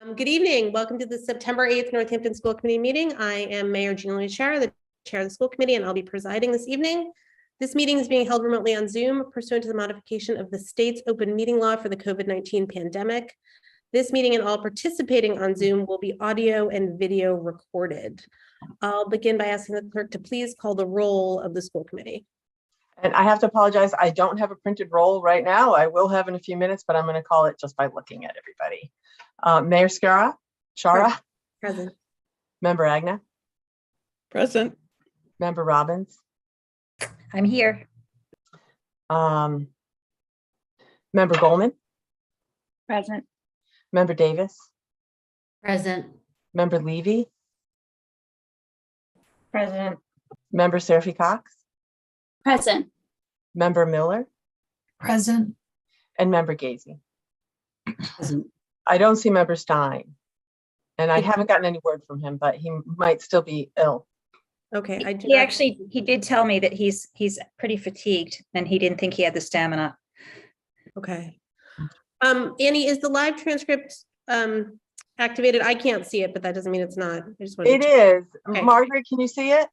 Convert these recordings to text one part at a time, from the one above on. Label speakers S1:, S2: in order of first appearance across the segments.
S1: Good evening. Welcome to the September 8th Northampton School Committee meeting. I am Mayor Julie Shara, the chair of the school committee, and I'll be presiding this evening. This meeting is being held remotely on Zoom pursuant to the modification of the state's open meeting law for the COVID-19 pandemic. This meeting and all participating on Zoom will be audio and video recorded. I'll begin by asking the clerk to please call the roll of the school committee.
S2: And I have to apologize, I don't have a printed roll right now. I will have in a few minutes, but I'm going to call it just by looking at everybody. Mayor Shara?
S1: Present.
S2: Member Agna?
S3: Present.
S2: Member Robbins?
S4: I'm here.
S2: Member Goldman?
S4: Present.
S2: Member Davis?
S5: Present.
S2: Member Levy?
S4: Present.
S2: Member Seraphy Cox?
S4: Present.
S2: Member Miller?
S5: Present.
S2: And Member Gazy?
S5: Present.
S2: I don't see Member Stein. And I haven't gotten any word from him, but he might still be ill.
S1: Okay.
S4: He did tell me that he's pretty fatigued and he didn't think he had the stamina.
S1: Okay. Annie, is the live transcript activated? I can't see it, but that doesn't mean it's not. I just wanted
S2: It is.
S1: Okay.
S2: Margaret, can you see it?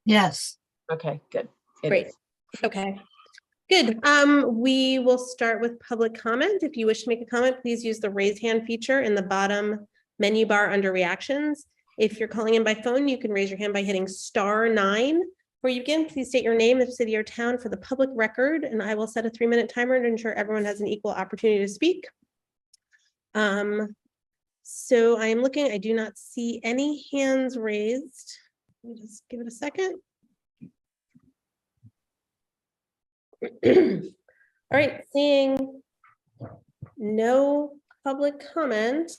S5: Yes.
S2: Okay, good. It
S1: Great.
S2: is.
S1: Okay. Good. We will start with public comment. If you wish to make a comment, please use the raise hand feature in the bottom menu bar under reactions. If you're calling in by phone, you can raise your hand by hitting *9. Before you begin, please state your name, the city or town for the public record, and I will set a 3-minute timer to ensure everyone has an equal opportunity to speak. So I am looking, I do not see any hands raised. Let me just give it a second. All right, seeing no public comment,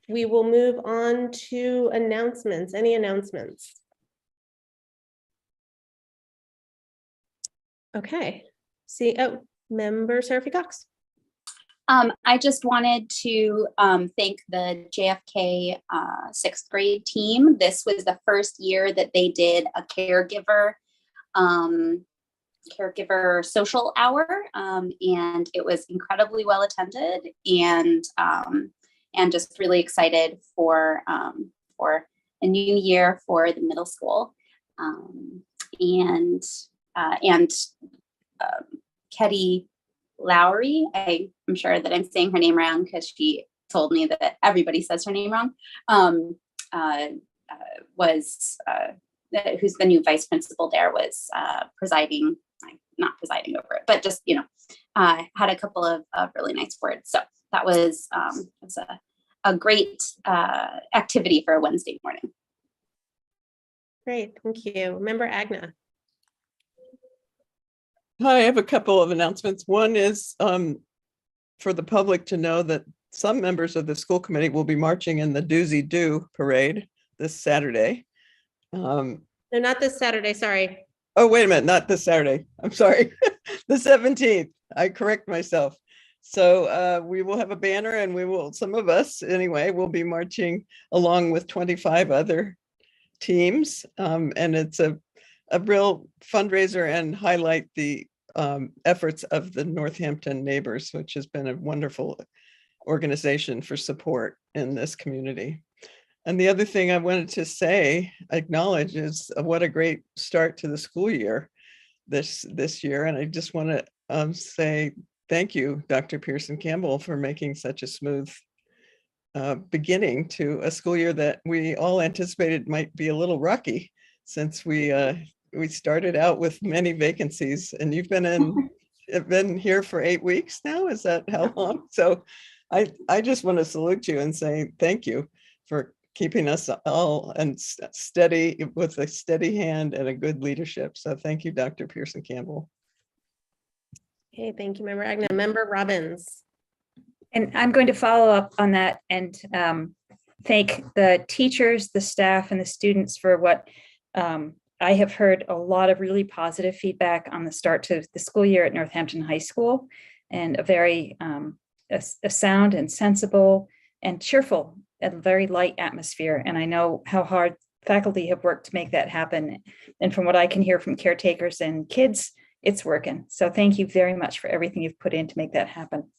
S1: we will move on to announcements. Any announcements? Okay. See, Member Seraphy Cox.
S6: I just wanted to thank the JFK 6th grade team. This was the first year that they did a caregiver social hour, and it was incredibly well attended, and just really excited for a new year for the middle school, and Ketty Lowry, I'm sure that I'm saying her name wrong because she told me that everybody says her name wrong, who's the new vice principal there, was not presiding over it, but just, had a couple of really nice words. So that was a great activity for a Wednesday morning.
S1: Great, thank you. Member Agna.
S3: Hi, I have a couple of announcements. One is for the public to know that some members of the school committee will be marching in the Doozy Doo parade this Saturday.
S1: No, not this Saturday, sorry.
S3: Oh, wait a minute, not this Saturday. I'm sorry. The 17th. I correct myself. So we will have a banner, and some of us anyway, will be marching along with 25 other teams. And it's a real fundraiser and highlight the efforts of the Northampton Neighbors, which has been a wonderful organization for support in this community. And the other thing I wanted to acknowledge is what a great start to the school year this year. And I just want to say thank you, Dr. Pearson Campbell, for making such a smooth beginning to a school year that we all anticipated might be a little rocky, since we started out with many vacancies, and you've been here for 8 weeks now. Is that how long? So I just want to salute you and say thank you for keeping us all and steady, with a steady hand and a good leadership. So thank you, Dr. Pearson Campbell.
S1: Okay, thank you, Member Agna. Member Robbins.
S4: And I'm going to follow up on that and thank the teachers, the staff, and the students for what I have heard a lot of really positive feedback on the start to the school year at Northampton High School, and a very a sound and sensible and cheerful and very light atmosphere. And I know how hard faculty have worked to make that happen. And from what I can hear from caretakers and kids, it's working. So thank you very much for everything you've put in to make that happen.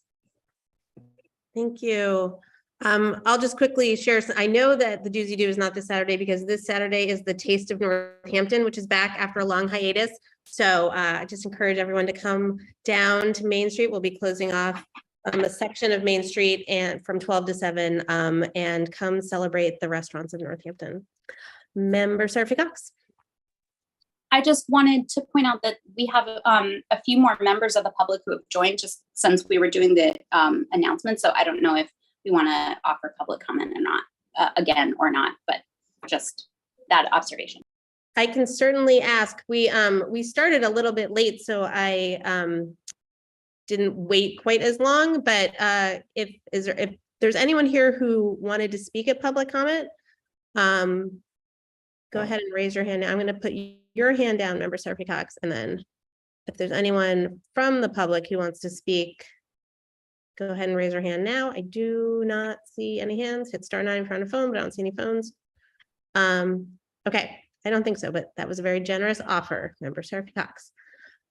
S1: Thank you. I'll just quickly share. I know that the Doozy Doo is not this Saturday because this Saturday is the Taste of Northampton, which is back after a long hiatus. So I just encourage everyone to come down to Main Street. We'll be closing off a section of Main Street and from 12 to 7 and come celebrate the restaurants of Northampton. Member Seraphy Cox.
S6: I just wanted to point out that we have a few more members of the public who have joined just since we were doing the announcement. So I don't know if we want to offer public comment or not, again or not, but just that observation.
S1: I can certainly ask. We started a little bit late, so I didn't wait quite as long, but if there's anyone here who wanted to speak at public comment, go ahead and raise your hand. Now I'm going to put your hand down, Member Seraphy Cox, and then if there's anyone from the public who wants to speak, go ahead and raise your hand now. I do not see any hands. Hit *9 in front of phone, but I don't see any phones. Okay, I don't think so, but that was a very generous offer, Member Seraphy Cox.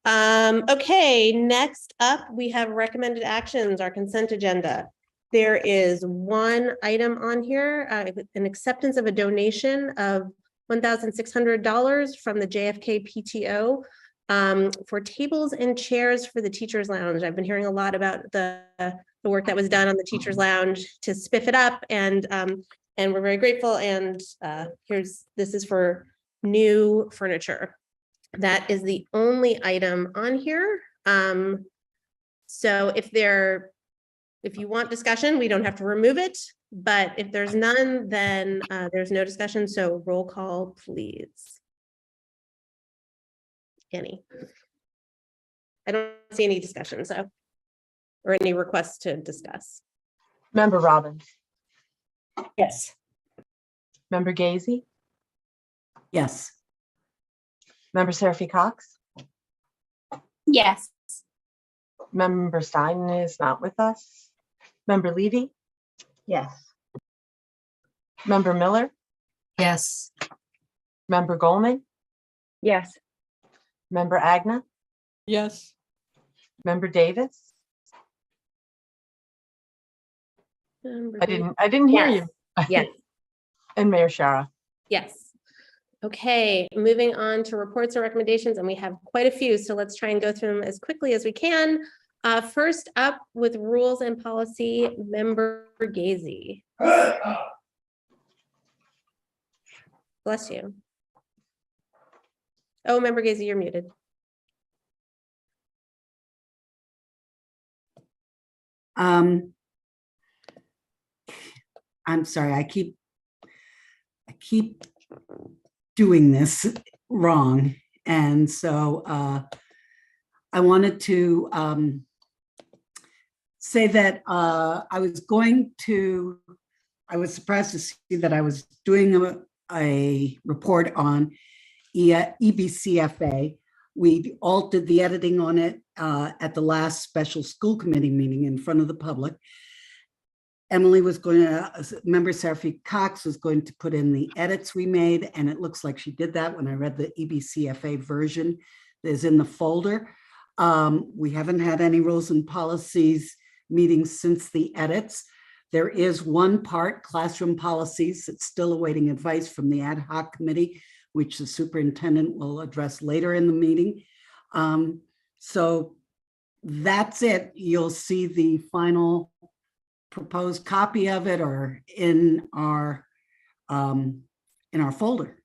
S1: Okay, next up, we have recommended actions, our consent agenda. There is one item on here, an acceptance of a donation of $1,600 from the JFK PTO for tables and chairs for the Teachers Lounge. I've been hearing a lot about the work that was done on the Teachers Lounge to spiff it up, and we're very grateful. And this is for new furniture. That is the only item on here. So if you want discussion, we don't have to remove it, but if there's none, then there's no discussion. So roll call, please. Annie. I don't see any discussion, or any requests to discuss.
S2: Member Robbins.
S4: Yes.
S2: Member Gazy.
S5: Yes.
S2: Member Seraphy Cox.
S6: Yes.
S2: Member Stein is not with us. Member Levy.
S5: Yes.
S2: Member Miller.
S5: Yes.
S2: Member Goldman.
S4: Yes.
S2: Member Agna.
S3: Yes.
S2: Member Davis.
S1: Member
S2: I didn't hear
S1: Yes.
S2: you.
S1: Yes.
S2: And Mayor Shara.
S1: Yes. Okay, moving on to reports or recommendations, and we have quite a few, so let's try and go through them as quickly as we can. First up with rules and policy, Member Gazy. Bless you. Oh, Member Gazy, you're muted.
S5: I'm sorry, I keep doing this wrong. And so I wanted to say that I was surprised to see that I was doing a report on EBCFA. We all did the editing on it at the last special school committee meeting in front of the public. Emily was going to, Member Seraphy Cox was going to put in the edits we made, and it looks like she did that when I read the EBCFA version that is in the folder. We haven't had any rules and policies meetings since the edits. There is one part, classroom policies, that's still awaiting advice from the ad hoc committee, which the superintendent will address later in the meeting. So that's it. You'll see the final proposed copy of it or in our folder.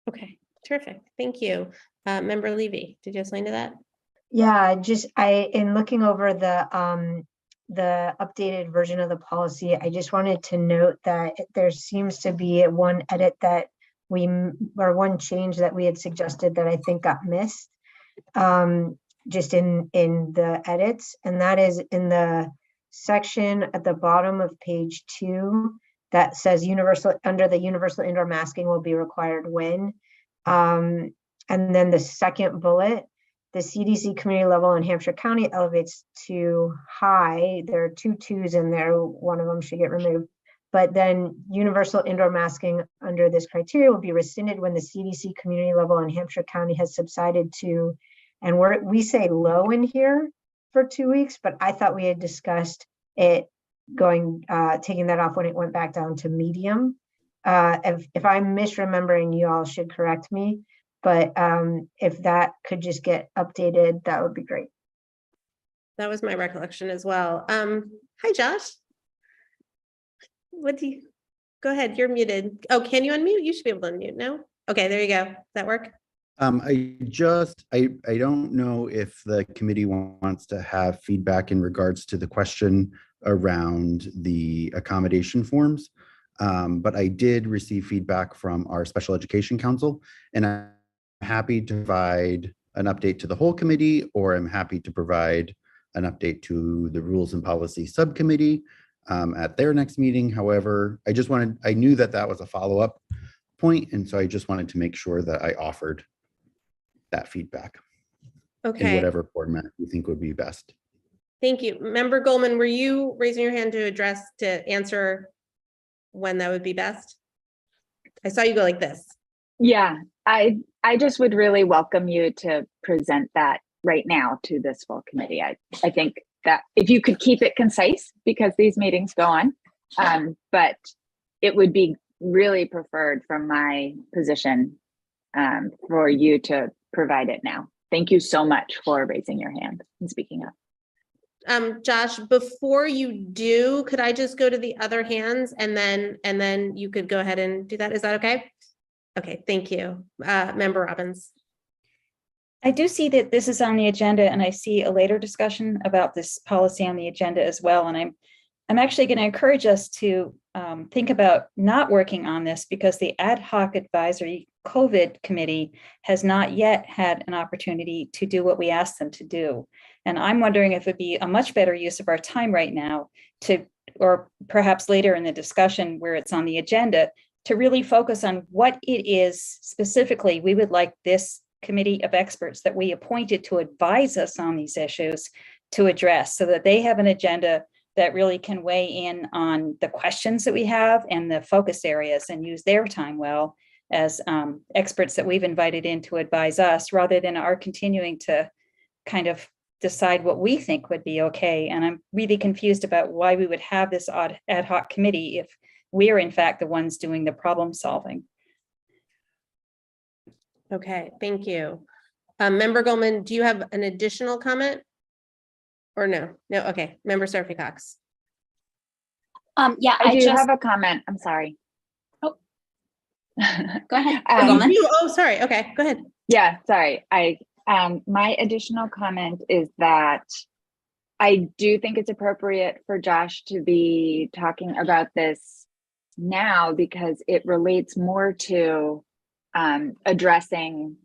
S1: Okay, terrific. Thank you. Member Levy, did you have something to that?
S7: Yeah, in looking over the updated version of the policy, I just wanted to note that there seems to be one edit that one change that we had suggested that I think got missed just in the edits, and that is in the section at the bottom of page 2 that says under the universal indoor masking will be required when, and then the second bullet, the CDC community level in Hampshire County elevates to high. There are 2 twos in there. One of them should get removed. But then universal indoor masking under this criteria will be rescinded when the CDC community level in Hampshire County has subsided to, and we say low in here for 2 weeks, but I thought we had discussed it taking that off when it went back down to medium. If I'm misremembering, you all should correct me, but if that could just get updated, that would be great.
S1: That was my recollection as well. Hi, Josh. Go ahead, you're muted. Oh, can you unmute? You should be able to unmute now. Okay, there you go. Does that work?
S8: I don't know if the committee wants to have feedback in regards to the question around the accommodation forms. But I did receive feedback from our special education council, and I'm happy to provide an update to the whole committee, or I'm happy to provide an update to the rules and policy subcommittee at their next meeting. However, I knew that was a follow-up point, and so I just wanted to make sure that I offered that feedback in
S1: Okay,
S8: whatever format you think would be best.
S1: thank you. Member Goldman, were you raising your hand to answer when that would be best? I saw you go like this.
S9: Yeah, I just would really welcome you to present that right now to this full committee. I think that if you could keep it concise, because these meetings go on, but it would be really preferred from my position for you to provide it now. Thank you so much for raising your hand and speaking up.
S1: Josh, before you do, could I just go to the other hands and then you could go ahead and do that? Is that okay? Okay, thank you. Member Robbins.
S4: I do see that this is on the agenda, and I see a later discussion about this policy on the agenda as well. And I'm actually going to encourage us to think about not working on this, because the ad hoc advisory COVID committee has not yet had an opportunity to do what we asked them to do. And I'm wondering if it'd be a much better use of our time right now or perhaps later in the discussion where it's on the agenda, to really focus on what it is specifically we would like this committee of experts that we appointed to advise us on these issues to address, so that they have an agenda that really can weigh in on the questions that we have and the focus areas, and use their time well as experts that we've invited in to advise us, rather than our continuing to kind of decide what we think would be okay. And I'm really confused about why we would have this ad hoc committee if we're in fact the ones doing the problem solving.
S1: Okay, thank you. Member Goldman, do you have an additional comment? Or no? No, okay. Member Seraphy Cox.
S6: Yeah,
S9: I do
S6: just
S9: have a comment. I'm sorry.
S6: Oh. Go ahead.
S1: Oh, sorry. Okay, go ahead.
S9: Yeah, sorry. My additional comment is that I do think it's appropriate for Josh to be talking about this now, because it relates more to addressing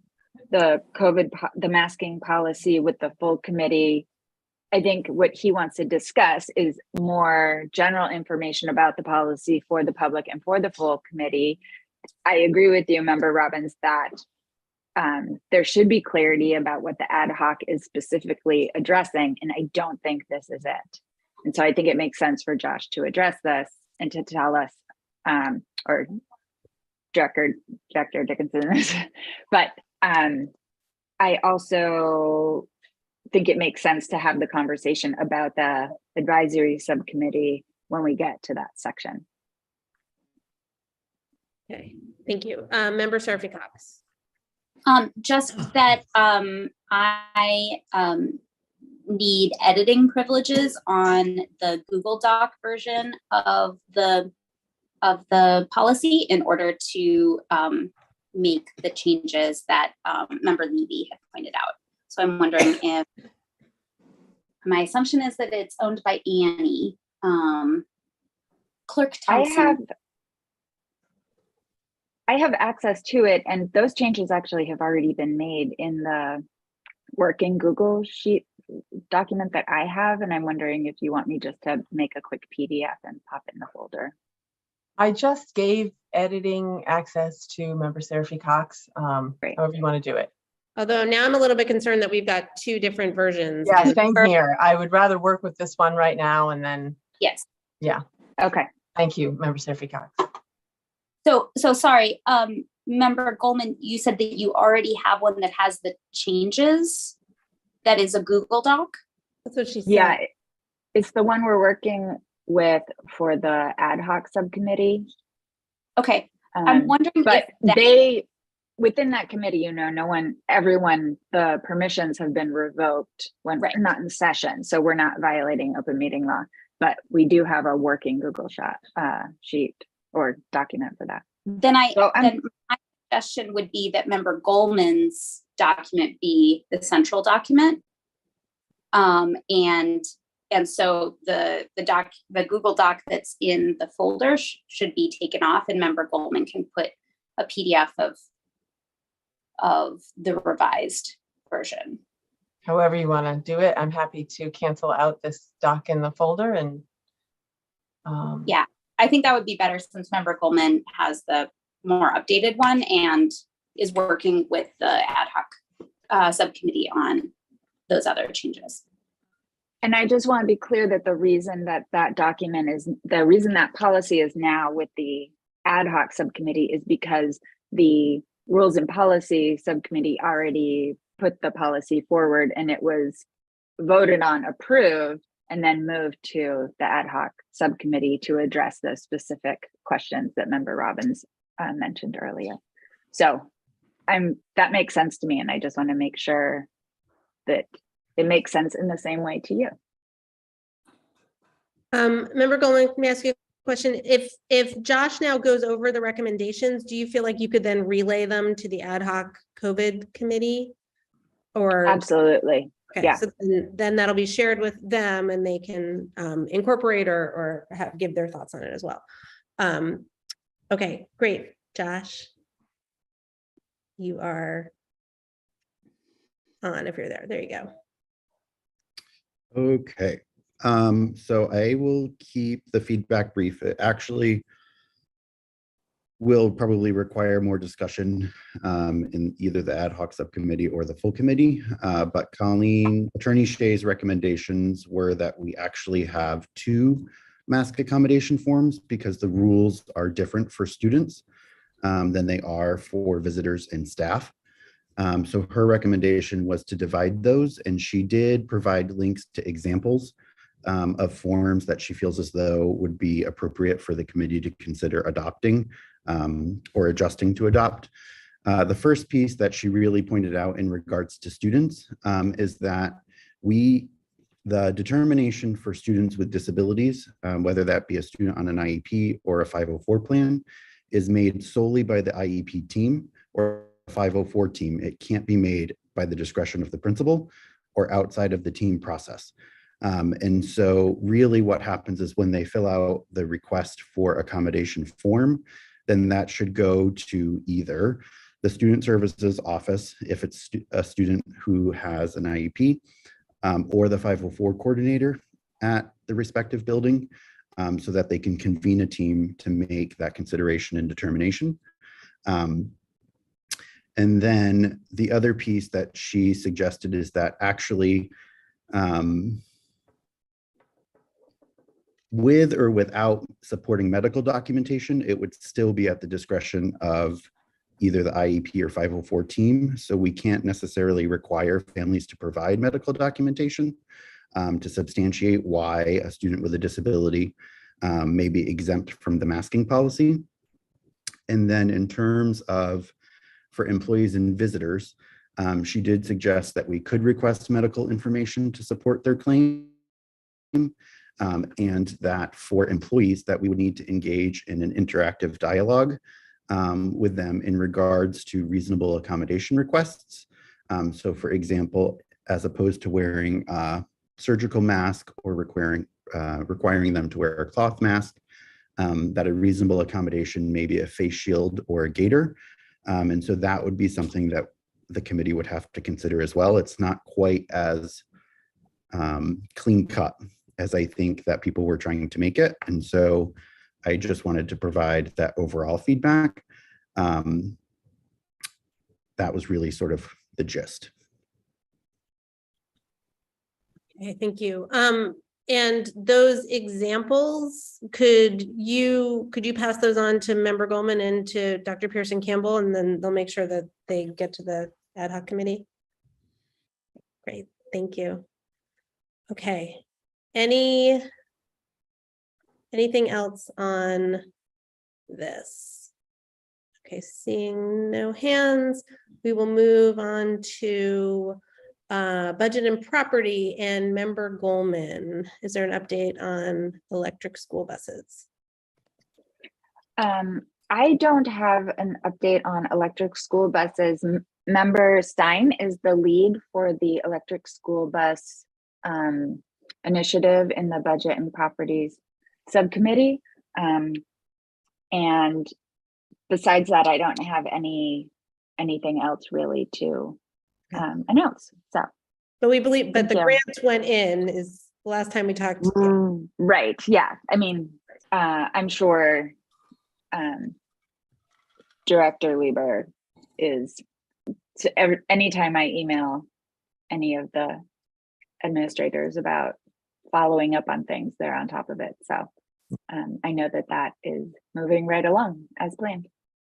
S9: the the masking policy with the full committee. I think what he wants to discuss is more general information about the policy for the public and for the full committee. I agree with you, Member Robbins, that there should be clarity about what the ad hoc is specifically addressing, and I don't think this is it. And so I think it makes sense for Josh to address this and to tell us, or Director Dickinson, but I also think it makes sense to have the conversation about the advisory subcommittee when we get to that section.
S1: Okay, thank you. Member Seraphy Cox.
S6: Just that I need editing privileges on the Google Doc version of the policy in order to make the changes that Member Levy had pointed out. So I'm wondering if my assumption is that it's owned by Annie. Clerk Thompson.
S9: I have access to it, and those changes actually have already been made in the working Google Sheet document that I have, and I'm wondering if you want me just to make a quick PDF and pop it in the folder.
S2: I just gave editing access to Member Seraphy Cox,
S9: Great.
S2: however you want to do it.
S1: Although now I'm a little bit concerned that we've got two different versions.
S2: Yeah, same here. I would rather work with this one right now and then.
S6: Yes.
S2: Yeah.
S9: Okay.
S2: Thank you, Member Seraphy Cox.
S6: So sorry, Member Goldman, you said that you already have one that has the changes. That is a Google Doc.
S1: That's what she said.
S9: Yeah, it's the one we're working with for the ad hoc subcommittee.
S6: Okay, I'm wondering
S9: But
S6: if that,
S9: they, within that committee, you know, everyone, the permissions have been revoked when
S6: Right.
S9: we're not in session. So we're not violating open meeting law, but we do have a working Google sheet or document for that.
S6: then
S9: So
S6: then my suggestion would be that Member Goldman's document be the central document. And so the Google Doc that's in the folder should be taken off, and Member Goldman can put a PDF of the revised version.
S2: However you want to do it, I'm happy to cancel out this doc in the folder and.
S6: Yeah, I think that would be better since Member Goldman has the more updated one and is working with the ad hoc subcommittee on those other changes.
S9: And I just want to be clear that the reason that document is, the reason that policy is now with the ad hoc subcommittee is because the rules and policy subcommittee already put the policy forward and it was voted on, approved, and then moved to the ad hoc subcommittee to address the specific questions that Member Robbins mentioned earlier. So that makes sense to me, and I just want to make sure that it makes sense in the same way to you.
S1: Member Goldman, let me ask you a question. If Josh now goes over the recommendations, do you feel like you could then relay them to the ad hoc COVID committee? Or
S9: Absolutely.
S1: okay,
S9: Yeah.
S1: so then that'll be shared with them and they can incorporate or give their thoughts on it as well. Okay, great. Josh, you are on if you're there. There you go.
S8: Okay, so I will keep the feedback brief. It actually will probably require more discussion in either the ad hoc subcommittee or the full committee. But Attorney Shea's recommendations were that we actually have 2 mask accommodation forms because the rules are different for students than they are for visitors and staff. So her recommendation was to divide those, and she did provide links to examples of forms that she feels as though would be appropriate for the committee to consider adopting or adjusting to adopt. The first piece that she really pointed out in regards to students is that the determination for students with disabilities, whether that be a student on an IEP or a 504 plan, is made solely by the IEP team or 504 team. It can't be made by the discretion of the principal or outside of the team process. And so really what happens is when they fill out the request for accommodation form, then that should go to either the student services office, if it's a student who has an IEP, or the 504 coordinator at the respective building, so that they can convene a team to make that consideration and determination. And then the other piece that she suggested is that actually with or without supporting medical documentation, it would still be at the discretion of either the IEP or 504 team. So we can't necessarily require families to provide medical documentation to substantiate why a student with a disability may be exempt from the masking policy. And then in terms of for employees and visitors, she did suggest that we could request medical information to support their claim, and that for employees that we would need to engage in an interactive dialogue with them in regards to reasonable accommodation requests. So for example, as opposed to wearing a surgical mask or requiring them to wear a cloth mask, that a reasonable accommodation may be a face shield or a gaiter. And so that would be something that the committee would have to consider as well. It's not quite as clean cut as I think that people were trying to make it. And so I just wanted to provide that overall feedback. That was really sort of the gist.
S1: Okay, thank you. And those examples, could you pass those on to Member Goldman and to Dr. Pearson Campbell, and then they'll make sure that they get to the ad hoc committee? Great, thank you. Okay, any Anything else on this? Okay, seeing no hands, we will move on to budget and property and member Goldman. Is there an update on electric school buses?
S9: I don't have an update on electric school buses. Member Stein is the lead for the electric school bus initiative in the budget and properties subcommittee. And besides that, I don't have anything else really to announce. So,
S1: But we believe, but
S9: Thank
S1: the
S9: you.
S1: grant went in is the last time we talked.
S9: Right. Yeah. I mean, I'm sure Director Lieber is anytime I email any of the administrators about following up on things, they're on top of it. So I know that is moving right along as planned.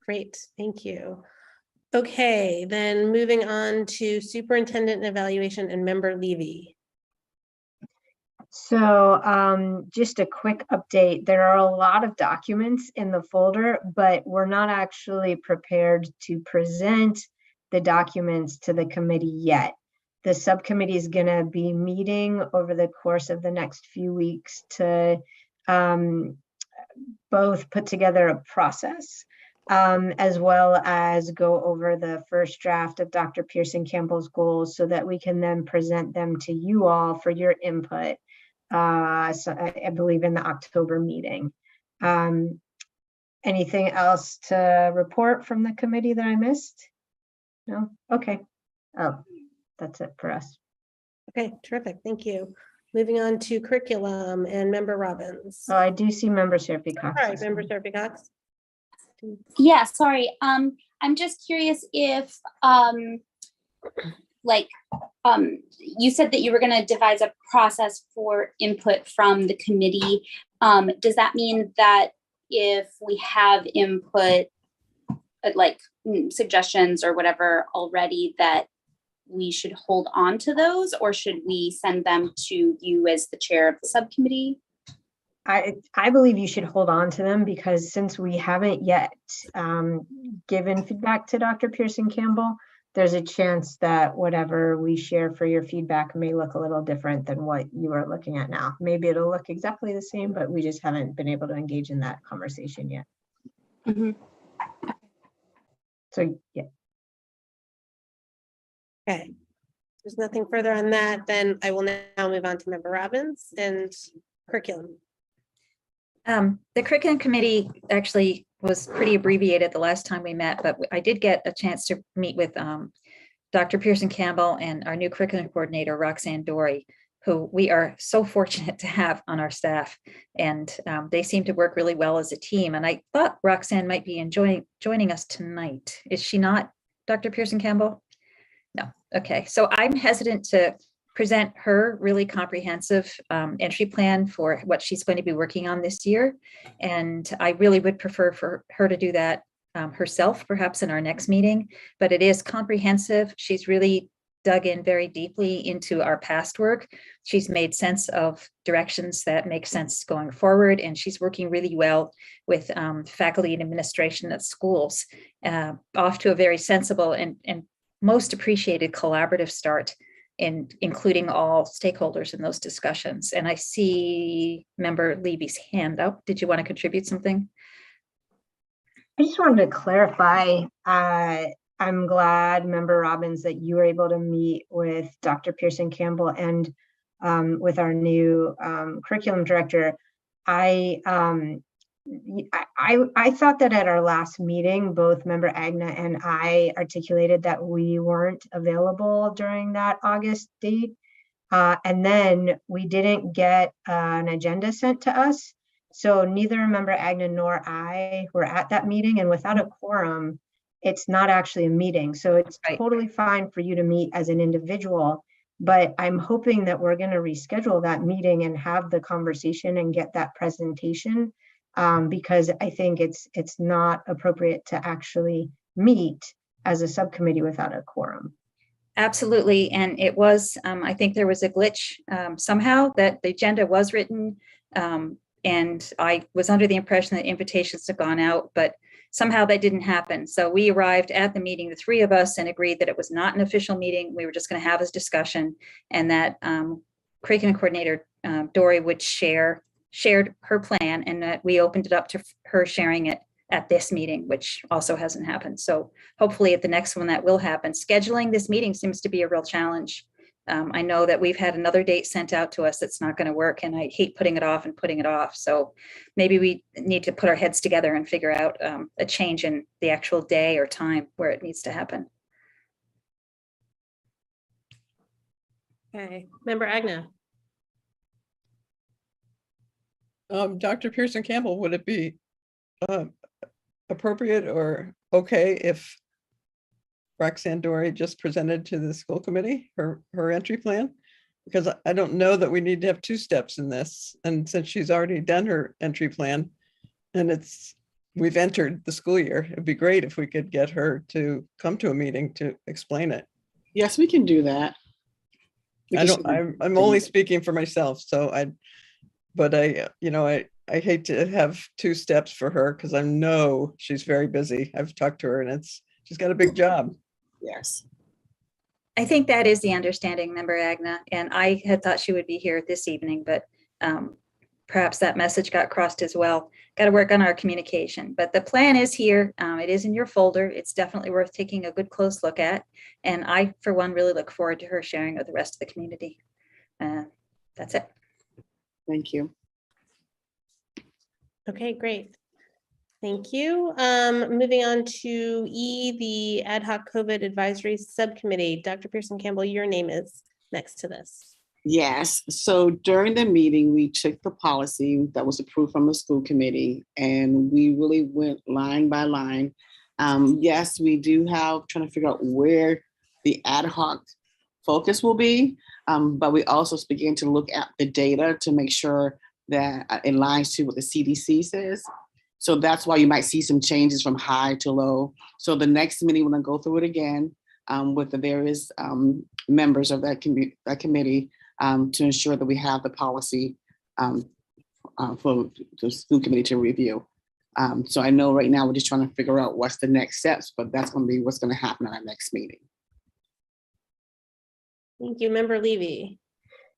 S1: Great, thank you. Okay, then moving on to Superintendent Evaluation and Member Levy.
S7: So just a quick update. There are a lot of documents in the folder, but we're not actually prepared to present the documents to the committee yet. The subcommittee is going to be meeting over the course of the next few weeks to both put together a process as well as go over the first draft of Dr. Pearson Campbell's goals so that we can then present them to you all for your input. So I believe in the October meeting. Anything else to report from the committee that I missed? No? Okay. Oh, that's it for us.
S1: Okay, terrific, thank you. Moving on to curriculum and Member Robbins.
S7: Oh, I do see Member Seraphy Cox.
S1: All right, Member Seraphy Cox.
S6: Yeah, sorry. I'm just curious if you said that you were going to devise a process for input from the committee. Does that mean that if we have input, like suggestions or whatever already, that we should hold on to those, or should we send them to you as the chair of the subcommittee?
S7: I believe you should hold on to them because since we haven't yet given feedback to Dr. Pearson Campbell, there's a chance that whatever we share for your feedback may look a little different than what you are looking at now. Maybe it'll look exactly the same, but we just haven't been able to engage in that conversation yet.
S6: Mm-hmm.
S7: So, yeah.
S1: Okay, there's nothing further on that. Then I will now move on to Member Robbins and curriculum.
S4: The curriculum committee actually was pretty abbreviated the last time we met, but I did get a chance to meet with Dr. Pearson Campbell and our new curriculum coordinator, Roxanne Dory, who we are so fortunate to have on our staff. And they seem to work really well as a team. And I thought Roxanne might be joining us tonight. Is she not, Dr. Pearson Campbell? No. Okay. So I'm hesitant to present her really comprehensive entry plan for what she's going to be working on this year. And I really would prefer for her to do that herself, perhaps in our next meeting, but it is comprehensive. She's really dug in very deeply into our past work. She's made sense of directions that make sense going forward. And she's working really well with faculty and administration at schools, off to a very sensible and most appreciated collaborative start in including all stakeholders in those discussions. And I see Member Levy's hand up. Did you want to contribute something?
S7: I just wanted to clarify. I'm glad, Member Robbins, that you were able to meet with Dr. Pearson Campbell and with our new curriculum director. I thought that at our last meeting, both Member Agna and I articulated that we weren't available during that August date. And then we didn't get an agenda sent to us. So neither Member Agna nor I were at that meeting, and without a quorum, it's not actually a meeting. So it's totally fine for you to meet as an individual, but I'm hoping that we're going to reschedule that meeting and have the conversation and get that presentation, because I think it's not appropriate to actually meet as a subcommittee without a quorum.
S4: Absolutely. And it was, I think there was a glitch somehow that the agenda was written and I was under the impression that invitations had gone out, but somehow that didn't happen. So we arrived at the meeting, the three of us, and agreed that it was not an official meeting. We were just going to have this discussion, and that curriculum coordinator Dory would shared her plan, and that we opened it up to her sharing it at this meeting, which also hasn't happened. So hopefully at the next one that will happen. Scheduling this meeting seems to be a real challenge. I know that we've had another date sent out to us that's not going to work, and I hate putting it off and putting it off. So maybe we need to put our heads together and figure out a change in the actual day or time where it needs to happen.
S1: Okay, Member Agna.
S3: Dr. Pearson Campbell, would it be appropriate or okay if Roxanne Dory just presented to the school committee her entry plan? Because I don't know that we need to have two steps in this. And since she's already done her entry plan and we've entered the school year, it'd be great if we could get her to come to a meeting to explain it.
S10: Yes, we can do that.
S3: I'm only speaking for myself, so I hate to have two steps for her because I know she's very busy. I've talked to her and she's got a big job.
S10: Yes.
S4: I think that is the understanding, Member Agna, and I had thought she would be here this evening, but perhaps that message got crossed as well. Got to work on our communication, but the plan is here. It is in your folder. It's definitely worth taking a good close look at. And I, for one, really look forward to her sharing with the rest of the community. That's it.
S10: Thank you.
S1: Okay, great. Thank you. Moving on to E, the Ad hoc COVID Advisory Subcommittee. Dr. Pearson Campbell, your name is next to this.
S10: Yes. So during the meeting, we took the policy that was approved from the school committee, and we really went line by line. Yes, we do have trying to figure out where the ad hoc focus will be, but we also begin to look at the data to make sure that it aligns to what the CDC says. So that's why you might see some changes from high to low. So the next meeting, we're going to go through it again with the various members of that committee to ensure that we have the policy for the school committee to review. So I know right now we're just trying to figure out what's the next steps, but that's going to be what's going to happen at our next meeting.
S1: Thank you, Member Levy.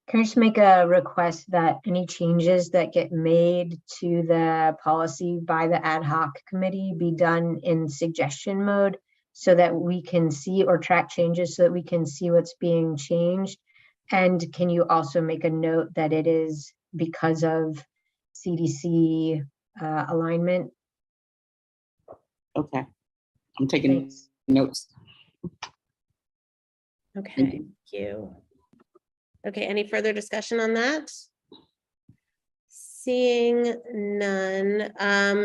S7: Can I just make a request that any changes that get made to the policy by the ad hoc committee be done in suggestion mode so that we can see, or track changes so that we can see what's being changed? And can you also make a note that it is because of CDC alignment?
S10: Okay, I'm taking notes.
S1: Okay, thank you. Okay, any further discussion on that? Seeing none,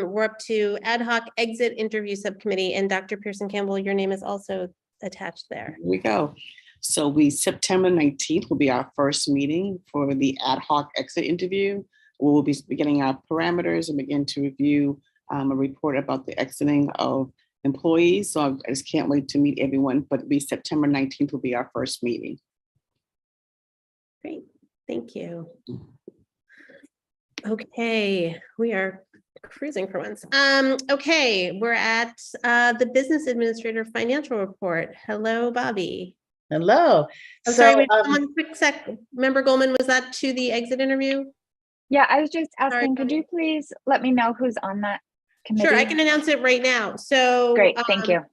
S1: we're up to Ad hoc Exit Interview Subcommittee, and Dr. Pearson Campbell, your name is also attached there.
S10: Here we go. So September 19th will be our first meeting for the ad hoc exit interview. We'll be beginning our parameters and begin to review a report about the exiting of employees. So I just can't wait to meet everyone, but it'll be September 19th will be our first meeting.
S1: Great, thank you. Okay, we are cruising for once. Okay, we're at the Business Administrator Financial Report. Hello, Bobby.
S11: Hello.
S1: I'm sorry, wait, one quick sec. Member Goldman, was that to the exit interview?
S9: Yeah, I was just asking,
S1: Sorry,
S9: could you please let me know who's on that committee?
S1: Sure, I can announce it right now. So
S9: Great, thank you.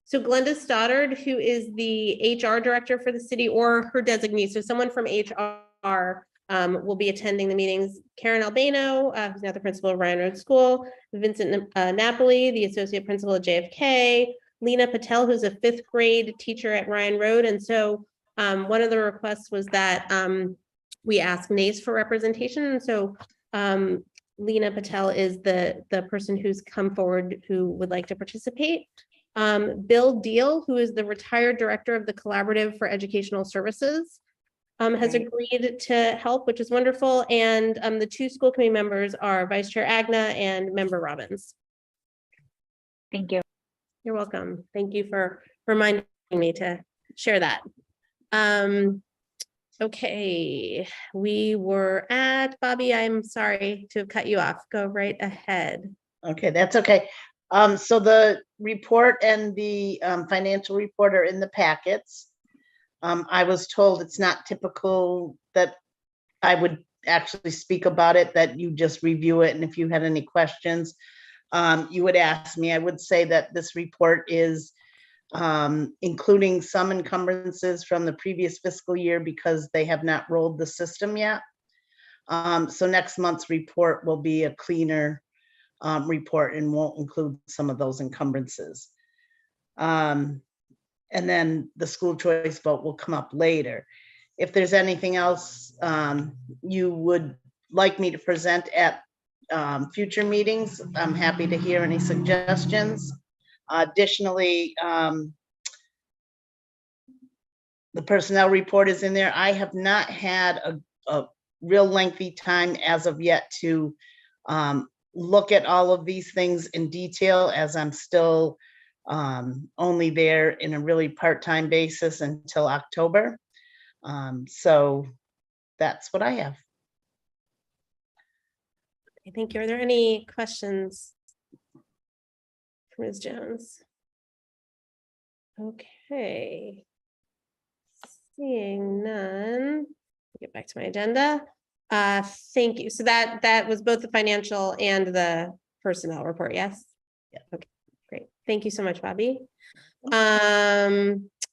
S1: So Glenda Stoddard, who is the HR director for the city, or her designee, so someone from HR will be attending the meetings. Karen Albano, who's now the principal of Ryan Road School, Vincent Napoli, the associate principal at JFK, Lena Patel, who's a 5th grade teacher at Ryan Road. And so one of the requests was that we ask NACE for representation. And so Lena Patel is the person who's come forward who would like to participate. Bill Deal, who is the retired director of the Collaborative for Educational Services, has agreed to help, which is wonderful. And the 2 school committee members are Vice Chair Agna and Member Robbins.
S9: Thank you.
S1: You're welcome. Thank you for reminding me to share that. Okay, we were at, Bobby, I'm sorry to have cut you off. Go right ahead.
S11: Okay, that's okay. So the report and the financial report are in the packets. I was told it's not typical that I would actually speak about it, that you just review it, and if you had any questions, you would ask me. I would say that this report is including some encumbrances from the previous fiscal year because they have not rolled the system yet. So next month's report will be a cleaner report and won't include some of those encumbrances. And then the school choice vote will come up later. If there's anything else you would like me to present at future meetings, I'm happy to hear any suggestions. Additionally, the personnel report is in there. I have not had a real lengthy time as of yet to look at all of these things in detail, as I'm still only there in a really part-time basis until October. So that's what I have.
S1: Thank you. Are there any questions for Ms. Jones? Okay. Seeing none. Get back to my agenda. Thank you. So that was both the financial and the personnel report, yes?
S11: Yeah.
S1: Okay, great. Thank you so much, Bobby.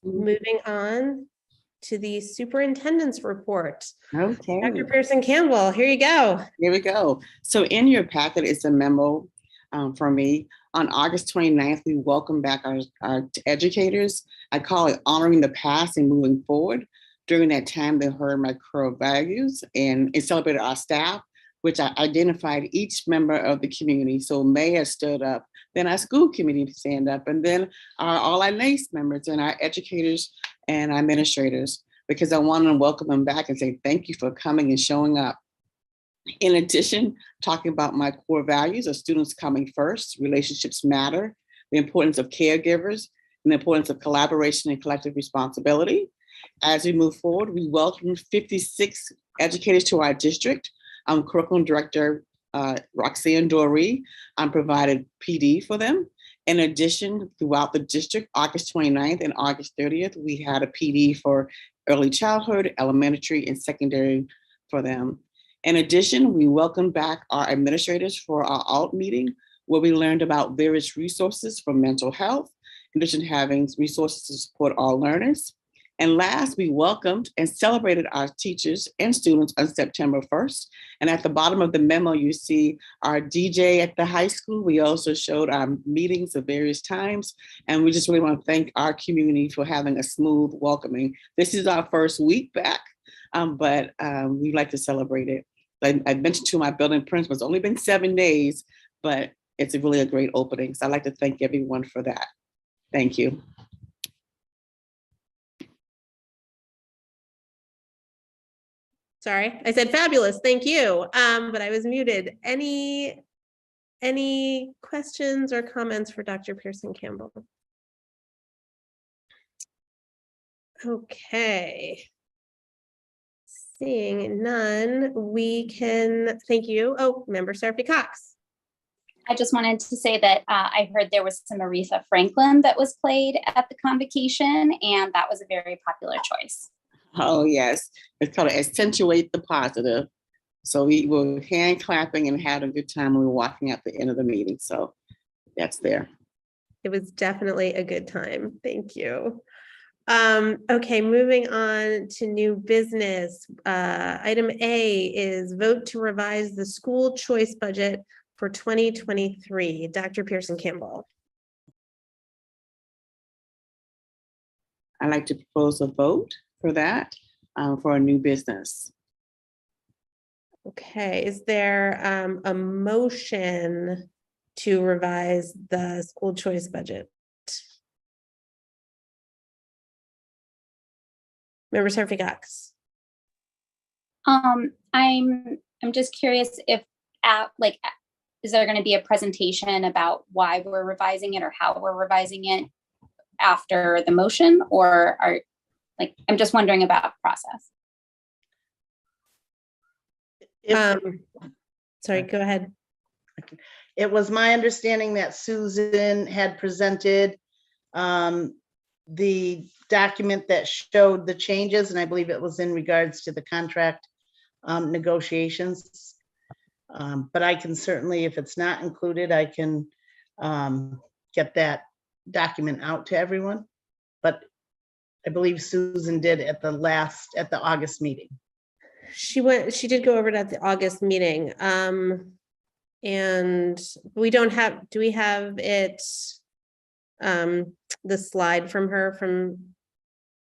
S1: Moving on to the superintendent's report.
S10: Okay.
S1: Dr. Pearson Campbell, here you go.
S10: Here we go. So in your packet is a memo from me. On August 29th, we welcome back our educators. I call it honoring the past and moving forward. During that time, they heard my core values and celebrated our staff, which I identified each member of the community. So Mayor stood up, then our school committee stand up, and then all our NACE members and our educators and our administrators, because I wanted to welcome them back and say thank you for coming and showing up. In addition, talking about my core values of students coming first, relationships matter, the importance of caregivers, and the importance of collaboration and collective responsibility. As we move forward, we welcome 56 educators to our district. Curriculum Director Roxanne Doree provided PD for them. In addition, throughout the district, August 29th and August 30th, we had a PD for early childhood, elementary, and secondary for them. In addition, we welcomed back our administrators for our ALT meeting, where we learned about various resources for mental health, in addition to having resources to support all learners. And last, we welcomed and celebrated our teachers and students on September 1st. And at the bottom of the memo, you see our DJ at the high school. We also showed our meetings of various times. And we just really want to thank our community for having a smooth welcoming. This is our first week back, but we like to celebrate it. I mentioned to my building principal, it's only been 7 days, but it's really a great opening. So I'd like to thank everyone for that. Thank you.
S1: Sorry, I said fabulous. Thank you. But I was muted. Any questions or comments for Dr. Pearson Campbell? Okay. Seeing none, we can thank you. Oh, Member Seraphy Cox.
S6: I just wanted to say that I heard there was some Aretha Franklin that was played at the convocation, and that was a very popular choice.
S10: Oh, yes. It's called Accentuate the Positive. So we were hand clapping and had a good time when we were walking at the end of the meeting. So that's there.
S1: It was definitely a good time. Thank you. Okay, moving on to new business. Item A is vote to revise the school choice budget for 2023. Dr. Pearson Campbell.
S10: I'd like to propose a vote for that, for a new business.
S1: Okay, is there a motion to revise the school choice budget? Member Seraphy Cox.
S6: I'm just curious if is there going to be a presentation about why we're revising it or how we're revising it after the motion, or I'm just wondering about process.
S1: Sorry, go ahead.
S11: It was my understanding that Susan had presented the document that showed the changes, and I believe it was in regards to the contract negotiations. But I can certainly, if it's not included, I can get that document out to everyone. But I believe Susan did at the August meeting.
S1: She did go over it at the August meeting. And we don't have, do we have it, the slide from her from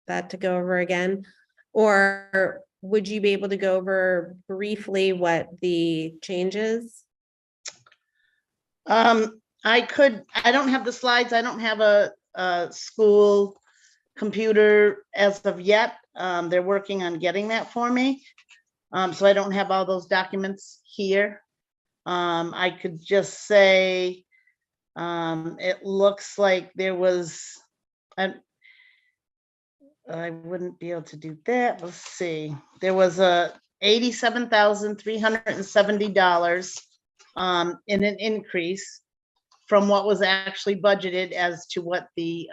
S1: that to go over again? Or would you be able to go over briefly what the changes?
S11: I don't have the slides. I don't have a school computer as of yet. They're working on getting that for me. So I don't have all those documents here. I could just say, it looks like there was, I wouldn't be able to do that. Let's see. There was a $87,370 in an increase from what was actually budgeted as to what the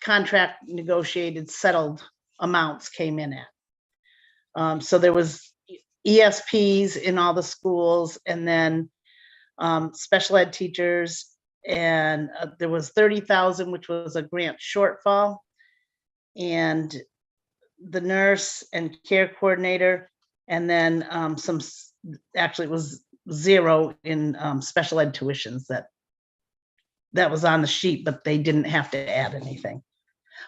S11: contract negotiated settled amounts came in at. So there was ESPs in all the schools, and then special ed teachers, and there was 30,000, which was a grant shortfall, and the nurse and care coordinator, and then actually it was zero in special ed tuitions that was on the sheet, but they didn't have to add anything.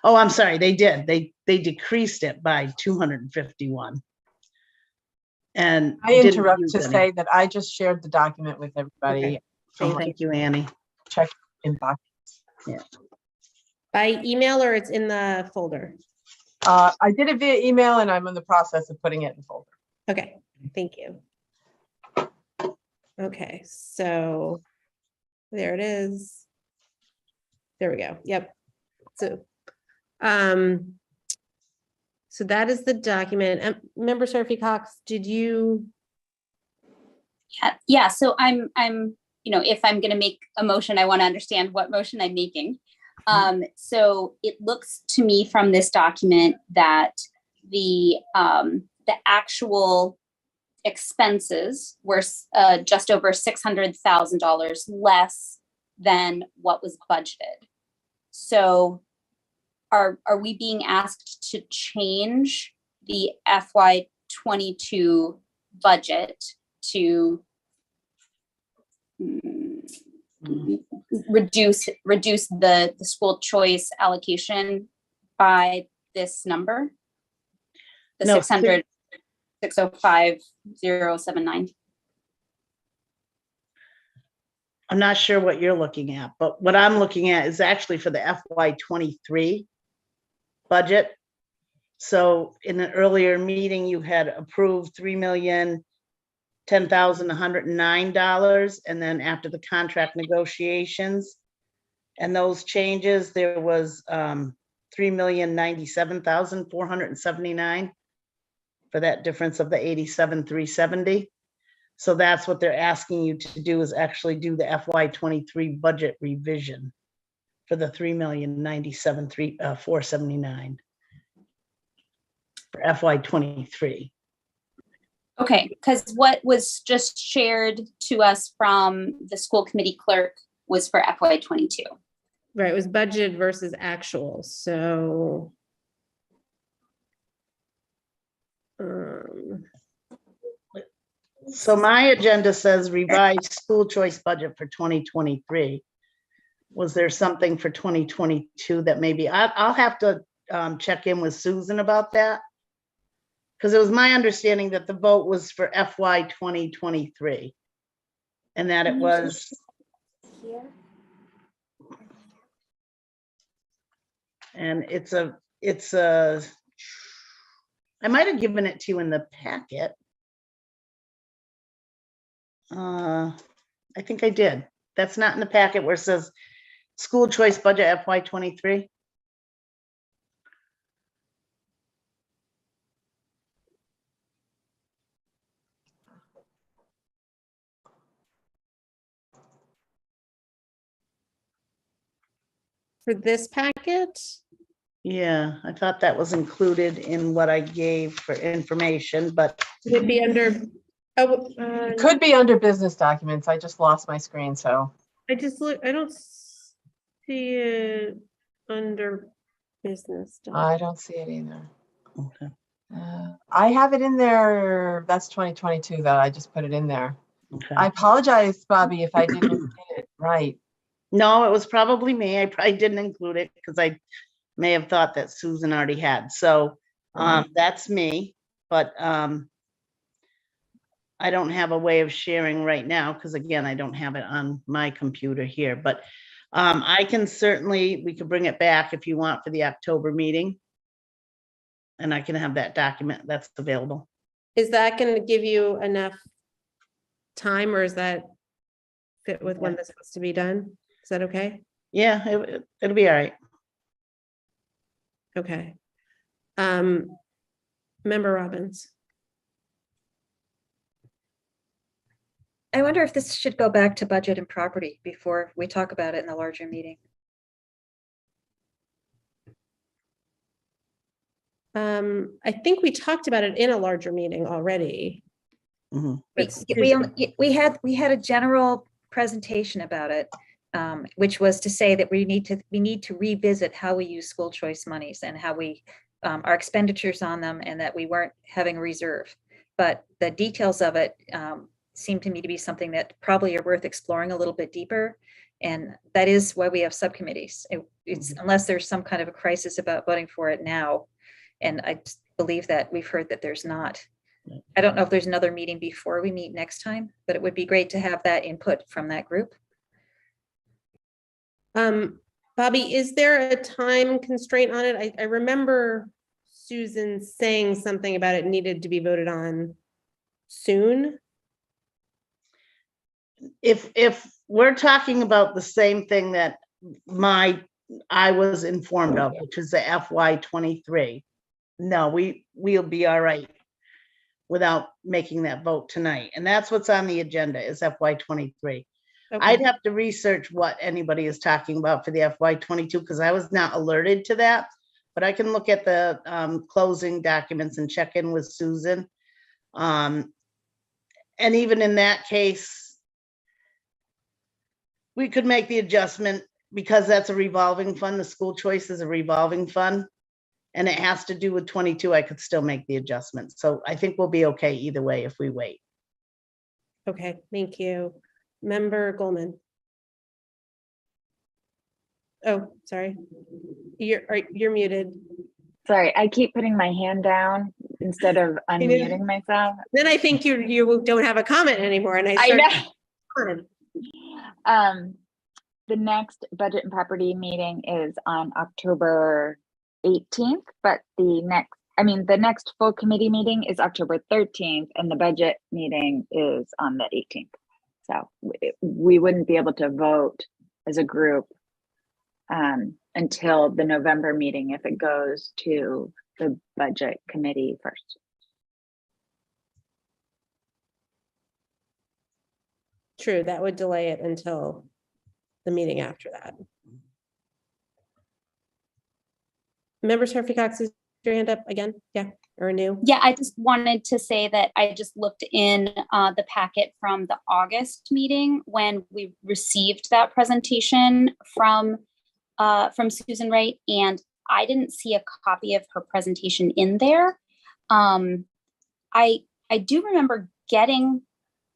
S11: Oh, I'm sorry, they did. They decreased it by 251. And
S2: I
S11: didn't
S2: interrupt
S11: use
S2: to
S11: any.
S2: say that I just shared the document with everybody.
S1: Okay.
S11: Thank you, Annie.
S2: Check inbox.
S1: By email, or it's in the folder?
S2: I did it via email, and I'm in the process of putting it in the folder.
S1: Okay, thank you. Okay, so there it is. There we go. Yep. So that is the document. Member Seraphy Cox, did you?
S6: Yeah. So I'm, if I'm going to make a motion, I want to understand what motion I'm making. So it looks to me from this document that the actual expenses were just over $600,000 less than what was budgeted. So are we being asked to change the FY22 budget to reduce the school choice allocation by this number? The
S11: No,
S6: 605,079.
S11: I'm not sure what you're looking at, but what I'm looking at is actually for the FY23 budget. So in an earlier meeting, you had approved $3,010,109, and then after the contract negotiations and those changes, there was $3,097,479 for that difference of the 87,370. So that's what they're asking you to do, is actually do the FY23 budget revision for the $3,097,479 for FY23.
S6: Okay, because what was just shared to us from the school committee clerk was for FY22.
S1: Right, it was budget versus actual, so.
S11: So my agenda says revised school choice budget for 2023. Was there something for 2022 that maybe I'll have to check in with Susan about that? Because it was my understanding that the vote was for FY 2023 and that it was. And it's a, I might have given it to you in the packet. I think I did. That's not in the packet where it says school choice budget FY23.
S1: for this packet.
S11: Yeah, I thought that was included in what I gave for information, but
S1: Would it be under, oh,
S2: It could be under business documents. I just lost my screen, so.
S1: I just look, I don't see it under business.
S2: I don't see it either.
S11: okay.
S2: I have it in there. That's 2022 that I just put it in there.
S11: Okay.
S2: I apologize, Bobby, if I didn't get it right.
S11: No, it was probably me. I probably didn't include it because I may have thought that Susan already had. So that's me, but I don't have a way of sharing right now because again, I don't have it on my computer here, but I can certainly, we could bring it back if you want for the October meeting. And I can have that document that's available.
S1: Is that going to give you enough time, or is that fit with when this has to be done? Is that okay?
S11: Yeah, it'll be all right.
S1: Okay. Member Robbins.
S4: I wonder if this should go back to budget and property before we talk about it in the larger meeting.
S1: I think we talked about it in a larger meeting already.
S11: Mhm.
S4: We had a general presentation about it, which was to say that we need to revisit how we use school choice monies and how we our expenditures on them, and that we weren't having a reserve. But the details of it seem to me to be something that probably are worth exploring a little bit deeper. And that is why we have subcommittees. It's unless there's some kind of a crisis about voting for it now. And I believe that we've heard that there's not. I don't know if there's another meeting before we meet next time, but it would be great to have that input from that group.
S1: Bobby, is there a time constraint on it? I remember Susan saying something about it needed to be voted on soon.
S11: If we're talking about the same thing that I was informed of, which is the FY23, no, we'll be all right without making that vote tonight. And that's what's on the agenda is FY23. Okay. I'd have to research what anybody is talking about for the FY22 because I was not alerted to that, but I can look at the closing documents and check in with Susan. And even in that case, we could make the adjustment because that's a revolving fund. The school choice is a revolving fund. And it has to do with 22, I could still make the adjustment. So I think we'll be okay either way if we wait.
S1: Okay, thank you. Member Goldman. Oh, sorry. You're muted.
S9: Sorry, I keep putting my hand down instead of unmuting myself.
S1: Then I think you don't have a comment anymore. And
S9: I know. The next budget and property meeting is on October 18th, but the next full committee meeting is October 13th, and the budget meeting is on the 18th. So we wouldn't be able to vote as a group until the November meeting if it goes to the budget committee first.
S1: True, that would delay it until the meeting after that. Member Seraphy Cox, is your hand up again? Yeah, or new?
S6: Yeah, I just wanted to say that I just looked in the packet from the August meeting when we received that presentation from Susan Wright, and I didn't see a copy of her presentation in there. I do remember getting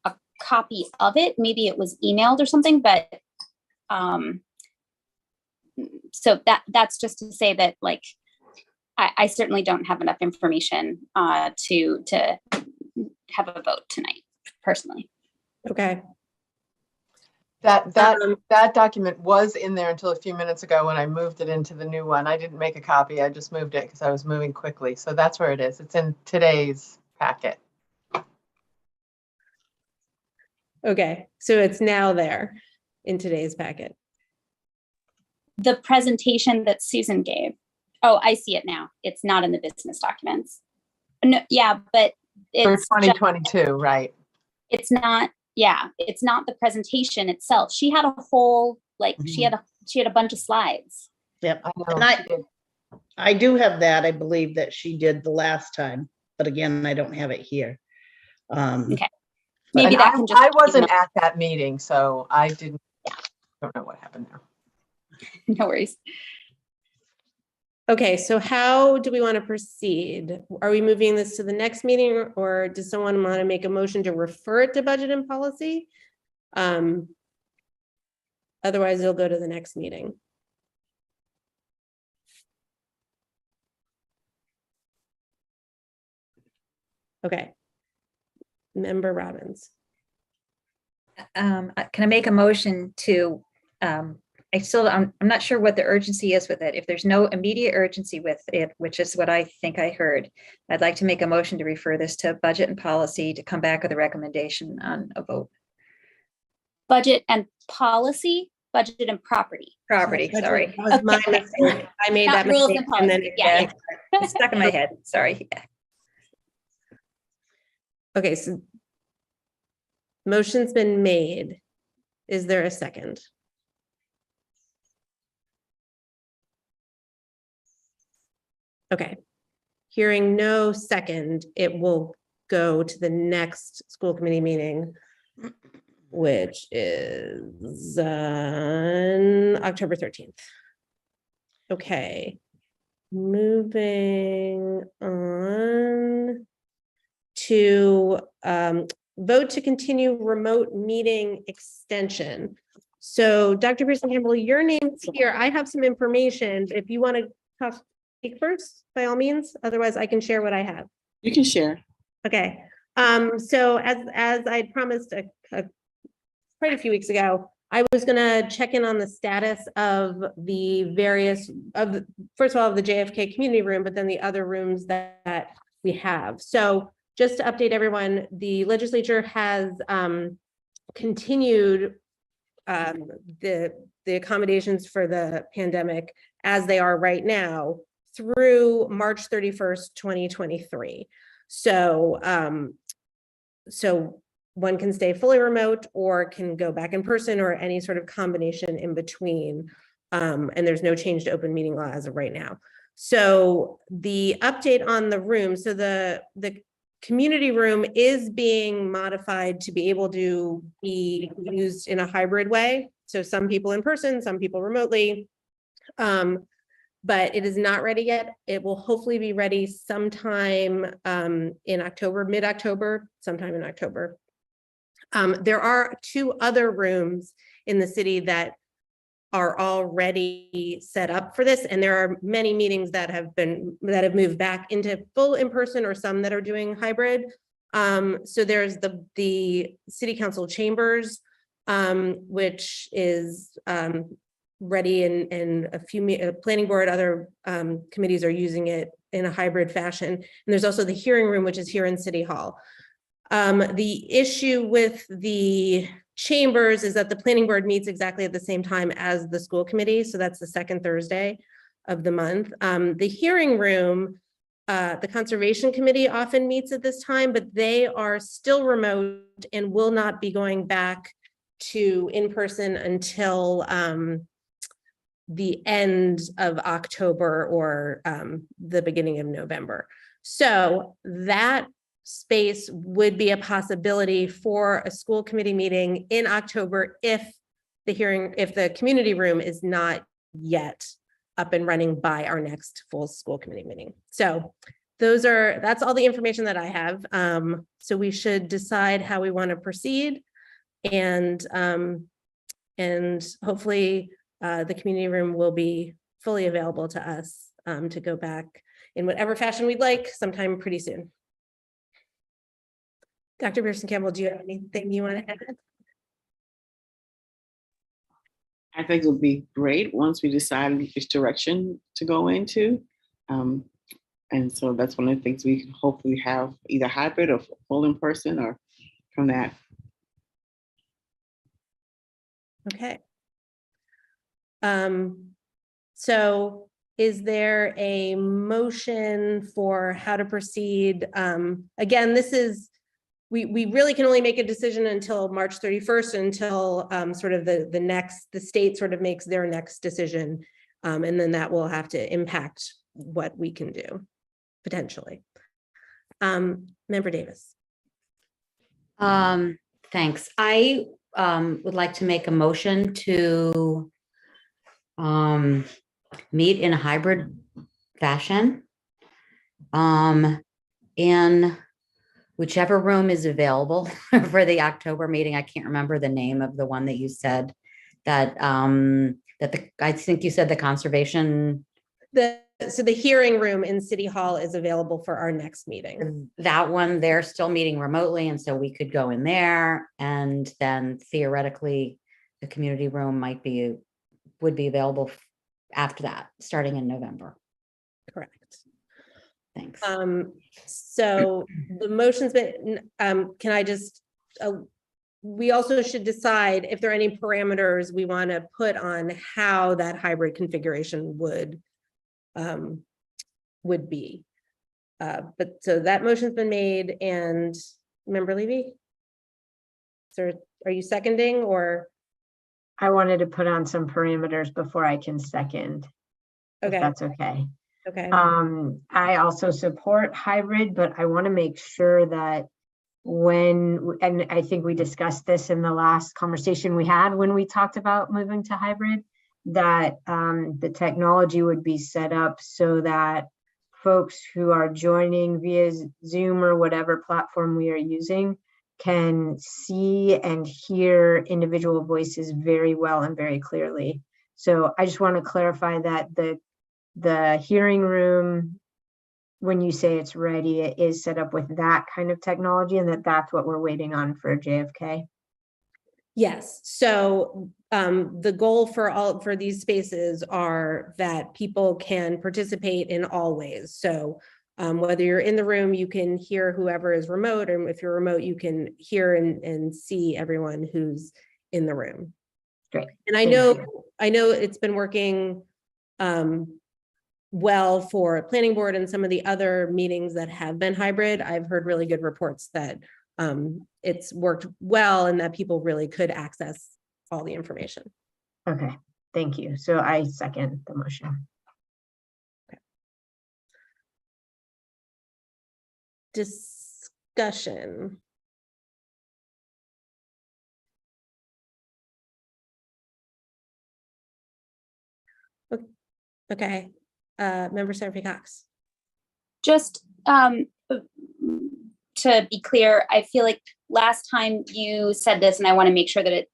S6: a copy of it. Maybe it was emailed or something, but so that's just to say that, like, I certainly don't have enough information to have a vote tonight, personally.
S1: Okay.
S2: That document was in there until a few minutes ago when I moved it into the new one. I didn't make a copy. I just moved it because I was moving quickly. So that's where it is. It's in today's packet.
S1: Okay, so it's now there in today's packet.
S6: The presentation that Susan gave. Oh, I see it now. It's not in the business documents. No, yeah, but it's
S2: for 2022, right?
S6: It's not. Yeah, it's not the presentation itself. She had a whole, like, she had a bunch of slides.
S11: Yep.
S2: I know.
S11: And
S2: she did.
S11: I do have that. I believe that she did the last time, but again, I don't have it here.
S6: Okay.
S11: but
S6: Maybe
S2: And
S6: that can just.
S2: I wasn't at that meeting, so I don't know what happened there.
S6: No worries.
S1: Okay, so how do we want to proceed? Are we moving this to the next meeting, or does someone want to make a motion to refer it to budget and policy? Otherwise, it'll go to the next meeting. Okay. Member Robbins.
S4: Can I make a motion to, I'm not sure what the urgency is with it. If there's no immediate urgency with it, which is what I think I heard, I'd like to make a motion to refer this to budget and policy to come back with a recommendation on a vote.
S6: Budget and policy, budget and property.
S4: Property, sorry.
S1: That was my
S6: Okay.
S1: mistake. I made
S6: Not
S1: that
S6: rules
S1: mistake
S6: and
S1: and then
S6: policy. Yeah.
S4: It's stuck in my head, sorry.
S1: Okay, so motion's been made. Is there a second? Okay. Hearing no second, it will go to the next school committee meeting, which is on October 13th. Okay. Moving on to vote to continue remote meeting extension. So Dr. Pearson Campbell, your name's here. I have some information. If you want to speak first, by all means, otherwise I can share what I have.
S10: You can share.
S1: Okay. So as I promised quite a few weeks ago, I was going to check in on the status of the various first of all, the JFK community room, but then the other rooms that we have. So just to update everyone, the legislature has continued the accommodations for the pandemic as they are right now through March 31st, 2023. So, so one can stay fully remote or can go back in person or any sort of combination in between. And there's no change to open meeting law as of right now. So the update on the room, so the community room is being modified to be able to be used in a hybrid way. So some people in person, some people remotely. But it is not ready yet. It will hopefully be ready sometime in October, mid-October, sometime in October. There are 2 other rooms in the city that are already set up for this, and there are many meetings that have moved back into full in-person or some that are doing hybrid. So there's the city council chambers, which is ready, and a few planning board, other committees are using it in a hybrid fashion. And there's also the hearing room, which is here in City Hall. The issue with the chambers is that the planning board meets exactly at the same time as the school committee. So that's the second Thursday of the month. The hearing room, the conservation committee often meets at this time, but they are still remote and will not be going back to in-person until the end of October or the beginning of November. So that space would be a possibility for a school committee meeting in October if the community room is not yet up and running by our next full school committee meeting. So that's all the information that I have. So we should decide how we want to proceed, and hopefully the community room will be fully available to us to go back in whatever fashion we'd like sometime pretty soon. Dr. Pearson Campbell, do you have anything you want to add?
S10: I think it would be great once we decide which direction to go into. And so that's one of the things we can hopefully have either hybrid or full in person or from that.
S1: Okay. So is there a motion for how to proceed? Again, we really can only make a decision until March 31st, until sort of the state sort of makes their next decision. And then that will have to impact what we can do potentially. Member Davis.
S12: Thanks. I would like to make a motion to meet in a hybrid fashion in whichever room is available for the October meeting. I can't remember the name of the one that you said that I think you said the conservation.
S1: So the hearing room in City Hall is available for our next meeting.
S12: That one, they're still meeting remotely, and so we could go in there, and then theoretically, the community room would be available after that, starting in November.
S1: Correct.
S12: Thanks.
S1: So the motion's been, can I just, we also should decide if there are any parameters we want to put on how that hybrid configuration would be. But so that motion's been made, and Member Levy? So are you seconding, or?
S7: I wanted to put on some parameters before I can second.
S1: Okay.
S7: If that's okay.
S1: Okay.
S7: I also support hybrid, but I want to make sure that and I think we discussed this in the last conversation we had when we talked about moving to hybrid, that the technology would be set up so that folks who are joining via Zoom or whatever platform we are using can see and hear individual voices very well and very clearly. So I just want to clarify that the hearing room, when you say it's ready, it is set up with that kind of technology, and that's what we're waiting on for JFK.
S1: Yes. So the goal for these spaces are that people can participate in all ways. So whether you're in the room, you can hear whoever is remote, or if you're remote, you can hear and see everyone who's in the room.
S7: Great.
S1: And I know it's been working well for planning board and some of the other meetings that have been hybrid. I've heard really good reports that it's worked well and that people really could access all the information.
S7: Okay, thank you. So I second the motion.
S1: Okay. Discussion. Okay, Member Seraphy Cox.
S6: Just to be clear, I feel like last time you said this, and I want to make sure that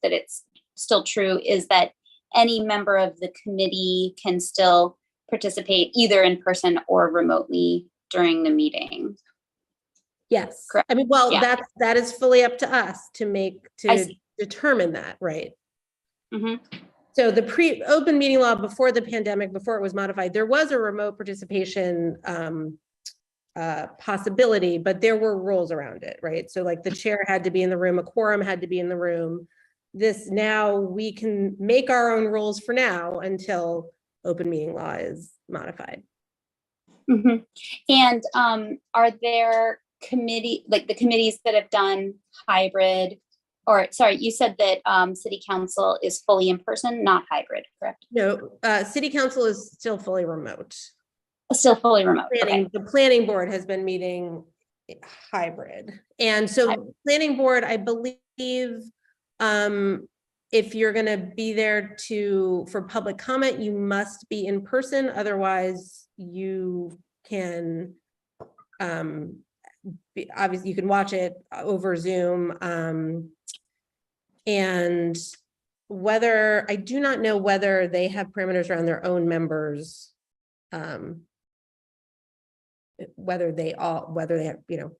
S6: it's still true, is that any member of the committee can still participate either in person or remotely during the meeting.
S1: Yes.
S6: Correct.
S1: I mean, well,
S6: Yeah.
S1: that is fully up to us to determine that, right?
S6: Mm-hmm.
S1: So the pre-open meeting law before the pandemic, before it was modified, there was a remote participation possibility, but there were rules around it, right? So like the chair had to be in the room, a quorum had to be in the room. Now we can make our own rules for now until open meeting law is modified.
S6: Mm-hmm. And are there the committees that have done hybrid, or sorry, you said that city council is fully in person, not hybrid, correct?
S1: No, city council is still fully remote.
S6: Still fully remote. Okay.
S1: The planning board has been meeting hybrid. And so planning board, I believe, if you're going to be there for public comment, you must be in person. Otherwise, you can, obviously you can watch it over Zoom. And I do not know whether they have parameters around their own members, whether they have,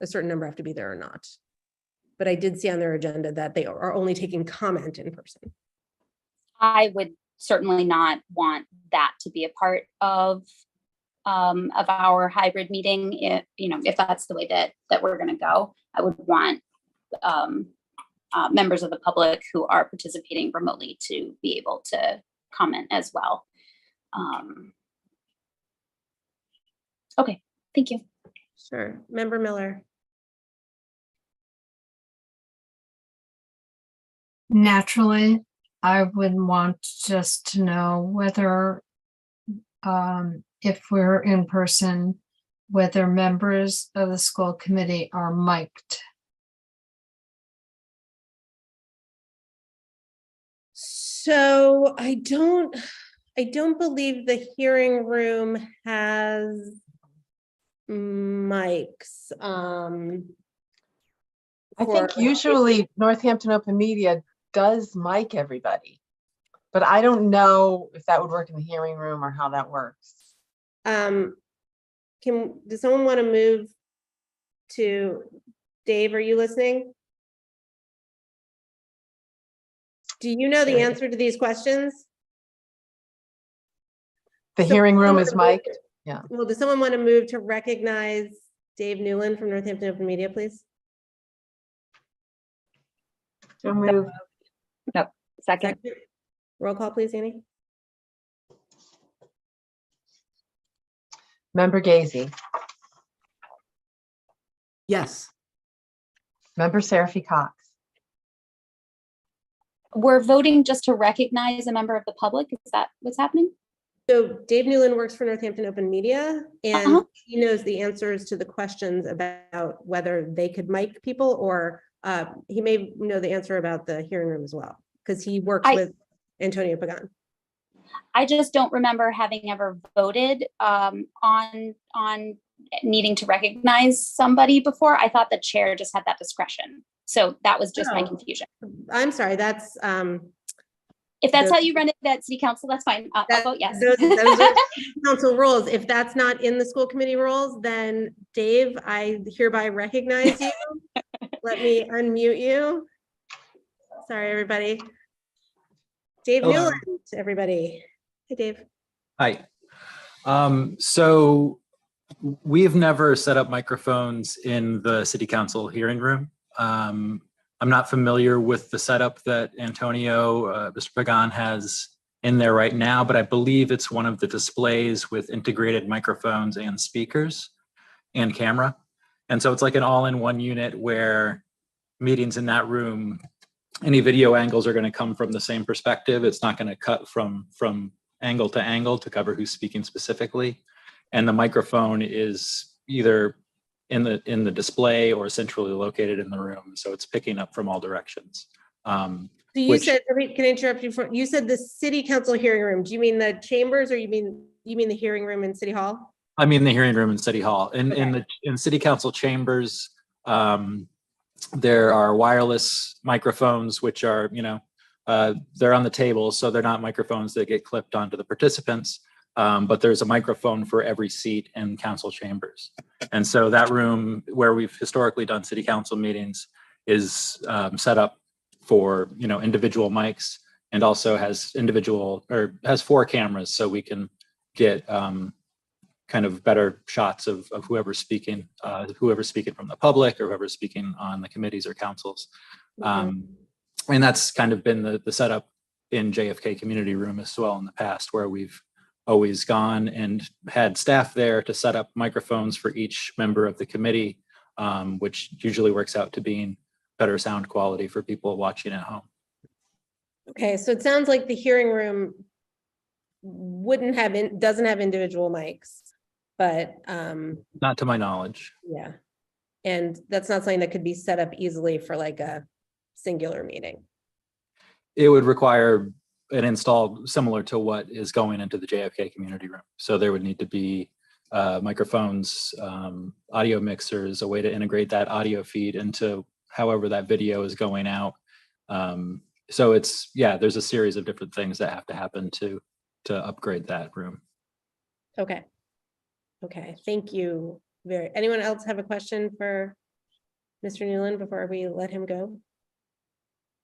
S1: a certain number have to be there or not. But I did see on their agenda that they are only taking comment in person.
S6: I would certainly not want that to be a part of our hybrid meeting. If that's the way that we're going to go, I would want members of the public who are participating remotely to be able to comment as well. Okay, thank you.
S1: Sure, Member Miller.
S13: Naturally, I would want just to know whether if we're in person, whether members of the school committee are mic'd.
S1: So I don't believe the hearing room has mics.
S2: I think
S1: for-
S2: usually Northampton Open Media does mic everybody, but I don't know if that would work in the hearing room or how that works.
S1: Does someone want to move to Dave? Are you listening? Do you know the answer to these questions?
S2: The
S1: So
S2: hearing room
S1: someone
S2: is
S1: to move-
S2: mic'd. Yeah.
S1: Well, does someone want to move to recognize Dave Newland from Northampton Open Media, please?
S2: So move.
S9: No, second.
S1: Roll call, please, Annie.
S2: Member Gazy,
S5: Yes.
S2: Member Seraphy Cox,
S6: We're voting just to recognize a member of the public. Is that what's happening?
S1: So Dave Newland works for Northampton Open Media, and
S6: Uh-huh.
S1: he knows the answers to the questions about whether they could mic people, or he may know the answer about the hearing room as well, because he works with Antonio Pagan.
S6: I just don't remember having ever voted on needing to recognize somebody before. I thought the chair just had that discretion. So that was just my
S1: Oh.
S6: confusion.
S1: I'm sorry, that's
S6: If that's
S1: the-
S6: how you run it at city council, that's fine. I'll vote yes.
S1: those are council rules. If that's not in the school committee rules, then Dave, I hereby recognize you. Let me unmute you. Sorry, everybody. Dave
S14: Hello.
S1: Newland, everybody. Hey, Dave.
S14: Hi. So we have never set up microphones in the city council hearing room. I'm not familiar with the setup that Antonio, Mr. Pagan has in there right now, but I believe it's one of the displays with integrated microphones and speakers and camera. And so it's like an all-in-one unit where meetings in that room, any video angles are going to come from the same perspective. It's not going to cut from angle to angle to cover who's speaking specifically. And the microphone is either in the display or centrally located in the room. So it's picking up from all directions.
S1: So you said, can I interrupt you you said the city council hearing room. Do you mean the chambers, or you mean the hearing room in City Hall?
S14: I mean the hearing room in City Hall.
S1: Okay.
S14: In city council chambers, there are wireless microphones, which are, they're on the table, so they're not microphones that get clipped onto the participants. But there's a microphone for every seat in council chambers. And so that room where we've historically done city council meetings is set up for, individual mics, and also has has 4 cameras, so we can get kind of better shots of whoever's speaking from the public, or whoever's speaking on the committees or councils. And that's kind of been the setup in JFK Community Room as well in the past, where we've always gone and had staff there to set up microphones for each member of the committee, which usually works out to being better sound quality for people watching at home.
S1: Okay, so it sounds like the hearing room doesn't have individual mics, but
S14: Not to my knowledge.
S1: yeah. And that's not something that could be set up easily for like a singular meeting.
S14: It would require an install similar to what is going into the JFK Community Room. So there would need to be microphones, audio mixers, a way to integrate that audio feed into however that video is going out. So there's a series of different things that have to happen to upgrade that room.
S1: Okay, thank you. Anyone else have a question for Mr. Newland before we let him go?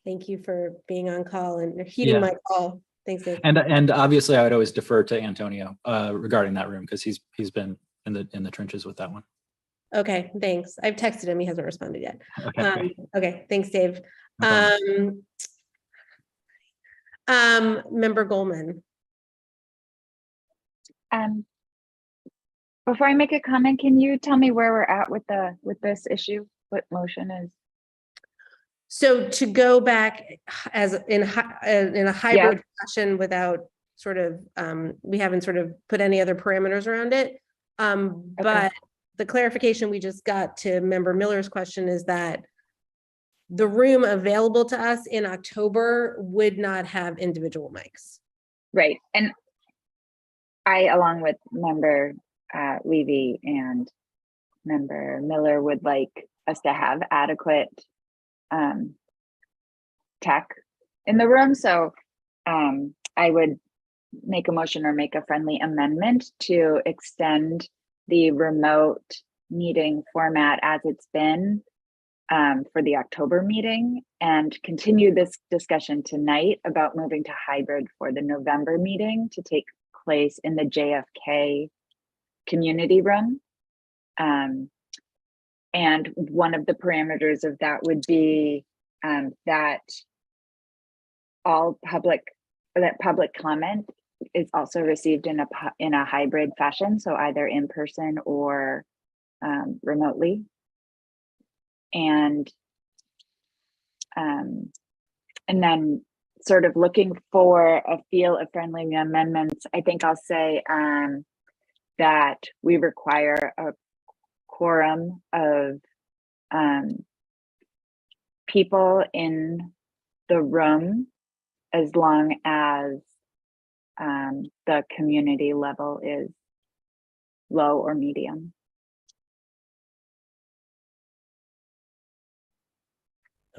S1: Thank you for being on call and heeding my call. Thanks, Dave.
S14: And obviously I would always defer to Antonio regarding that room, because he's been in the trenches with that one.
S1: Okay, thanks. I've texted him. He hasn't responded yet.
S14: Okay,
S1: Okay, thanks, Dave.
S14: No
S1: Member Goldman.
S9: Before I make a comment, can you tell me where we're at with this issue? What motion is?
S1: So to go back as in a hybrid fashion without sort of, we haven't sort of put any other parameters around it. But the clarification we just got to Member Miller's question is that the room available to us in October would not have individual mics.
S9: Right. And I, along with Member Levy and Member Miller, would like us to have adequate tech in the room. So I would make a motion or make a friendly amendment to extend the remote meeting format as it's been for the October meeting, and continue this discussion tonight about moving to hybrid for the November meeting to take place in the JFK community room. And one of the parameters of that would be that public comment is also received in a hybrid fashion, so either in person or remotely. And then sort of looking for a feel of friendly amendments, I think I'll say that we require a quorum of people in the room as long as the community level is low or medium.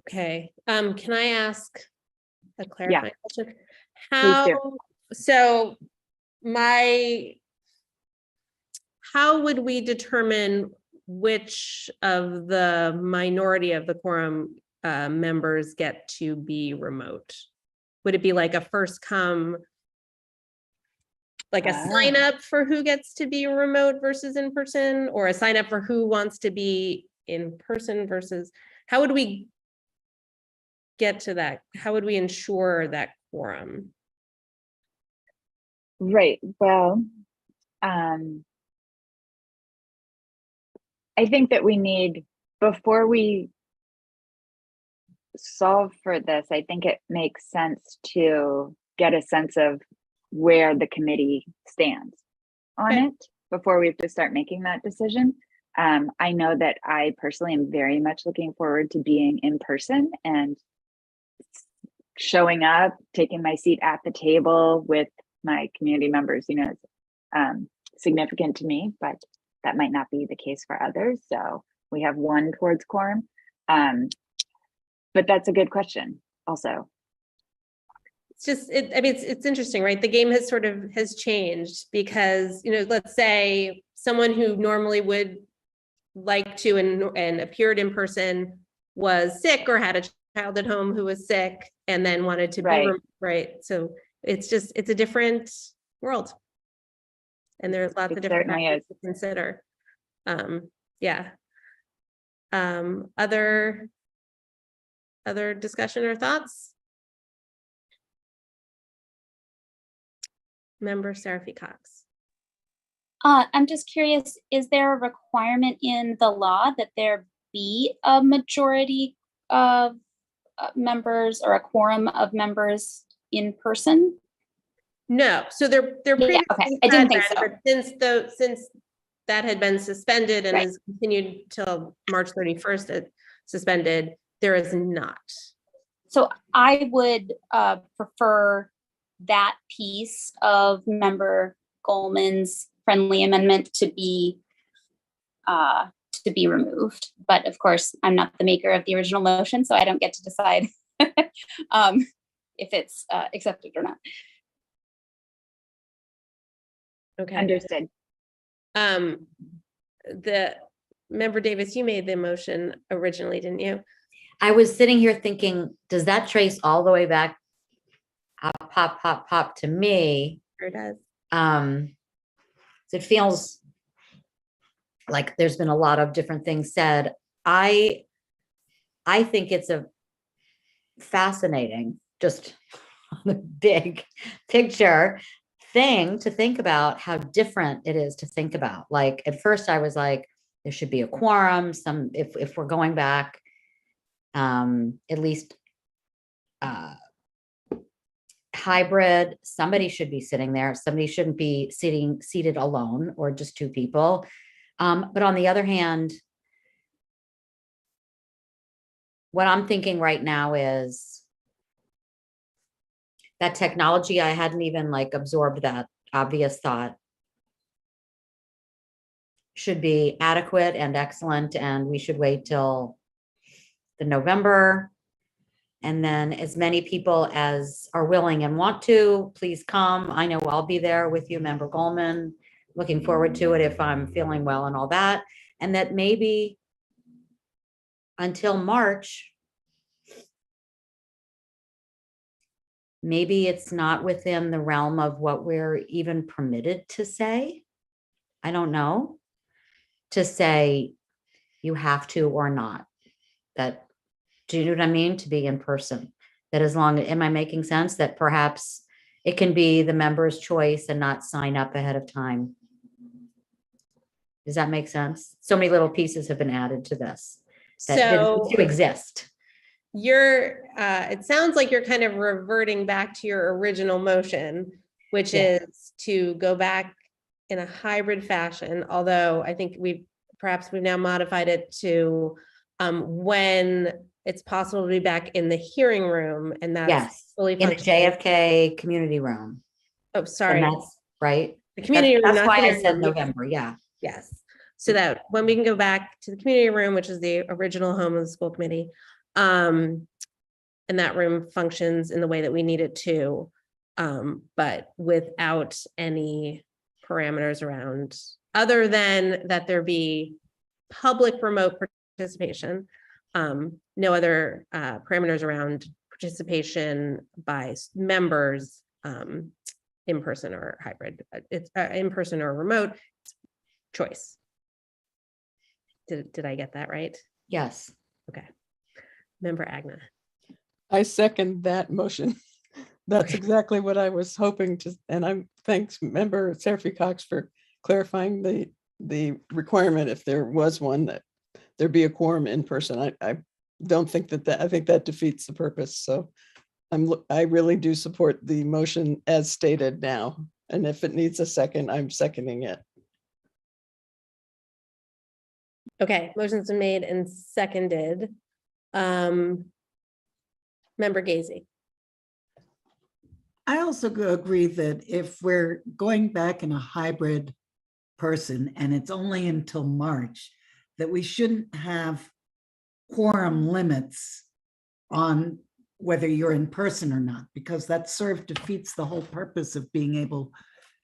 S1: Okay, can I ask a clarifying question?
S9: Please do.
S1: How would we determine which of the minority of the quorum members get to be remote? Would it be like a first come, like a sign up for who gets to be remote versus in person, or a sign up for who wants to be in person versus, how would we get to that? How would we ensure that quorum?
S9: Right. Well, I think that we need, before we solve for this, I think it makes sense to get a sense of where the committee stands on it before we have to start making that decision. I know that I personally am very much looking forward to being in person and showing up, taking my seat at the table with my community members. You know, it's significant to me, but that might not be the case for others. So we have one towards quorum. But that's a good question also.
S1: It's just, I mean, it's interesting, right? The game has changed because, you know, let's say someone who normally would like to and appeared in person was sick or had a child at home who was sick and then wanted to be right. So it's a different world. And there's lots of different factors to consider. Yeah. Other discussion or thoughts? Member Seraphy Cox.
S6: I'm just curious, is there a requirement in the law that there be a majority of members or a quorum of members in person?
S1: No, so they're
S6: yeah, okay. I didn't think so.
S1: Since that had been suspended and is continued till March 31st, suspended, there is not.
S6: So I would prefer that piece of Member Goldman's friendly amendment to be removed. But of course, I'm not the maker of the original motion, so I don't get to decide if it's accepted or not.
S1: Okay.
S9: Understood.
S1: The Member Davis, you made the motion originally, didn't you?
S12: I was sitting here thinking, does that trace all the way back? Pop to me.
S1: Sure does.
S12: So it feels like there's been a lot of different things said. I think it's a fascinating, just the big picture thing to think about how different it is to think about. Like at first I was like, there should be a quorum, if we're going back, at least hybrid, somebody should be sitting there. Somebody shouldn't be seated alone or just two people. But on the other hand, what I'm thinking right now is that technology, I hadn't even like absorbed that obvious thought, should be adequate and excellent, and we should wait till the November. And then as many people as are willing and want to, please come. I know I'll be there with you, Member Goldman. Looking forward to it if I'm feeling well and all that. And that maybe until March, maybe it's not within the realm of what we're even permitted to say. I don't know. To say you have to or not. That, do you know what I mean? To be in person. That as long, am I making sense? That perhaps it can be the member's choice and not sign up ahead of time. Does that make sense? So many little pieces have been added to this. That
S1: So
S12: to exist.
S1: it sounds like you're kind of reverting back to your original motion, which
S12: Yeah.
S1: is to go back in a hybrid fashion, although I think we've now modified it to when it's possible to be back in the hearing room, and that's
S12: Yes,
S1: fully
S12: in the
S1: functioning.
S12: JFK community room.
S1: Oh,
S12: And
S1: sorry,
S12: that's right.
S1: the community room.
S12: That's
S1: not
S12: why
S1: the
S12: I
S1: hearing
S12: said
S1: room.
S12: November. Yeah.
S1: Yes, so that when we can go back to the community room, which is the original home of the school committee, and that room functions in the way that we need it to, but without any parameters around, other than that there be public remote participation, no other parameters around participation by members, in person or hybrid. It's in person or remote choice. Did I get that right?
S12: Yes.
S1: Okay. Member Agna.
S3: I second that motion. That's
S1: Okay.
S3: exactly what I was hoping to, and I'm thanks Member Seraphy Cox for clarifying the requirement, if there was one, that there be a quorum in person. I don't think that I think that defeats the purpose. So I really do support the motion as stated now. And if it needs a second, I'm seconding it.
S1: Okay, motion's been made and seconded. Member Gazy.
S5: I also agree that if we're going back in a hybrid person and it's only until March, that we shouldn't have quorum limits on whether you're in person or not, because that sort of defeats the whole purpose of being able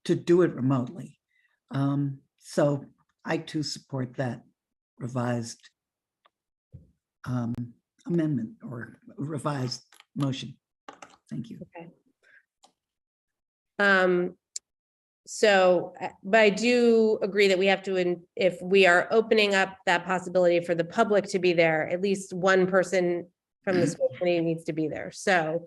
S5: to do it remotely. So I too support that revised amendment or revised motion. Thank you.
S1: Okay. So, but I do agree that we have to, if we are opening up that possibility for the public to be there, at least one person from the school committee needs to be there. So,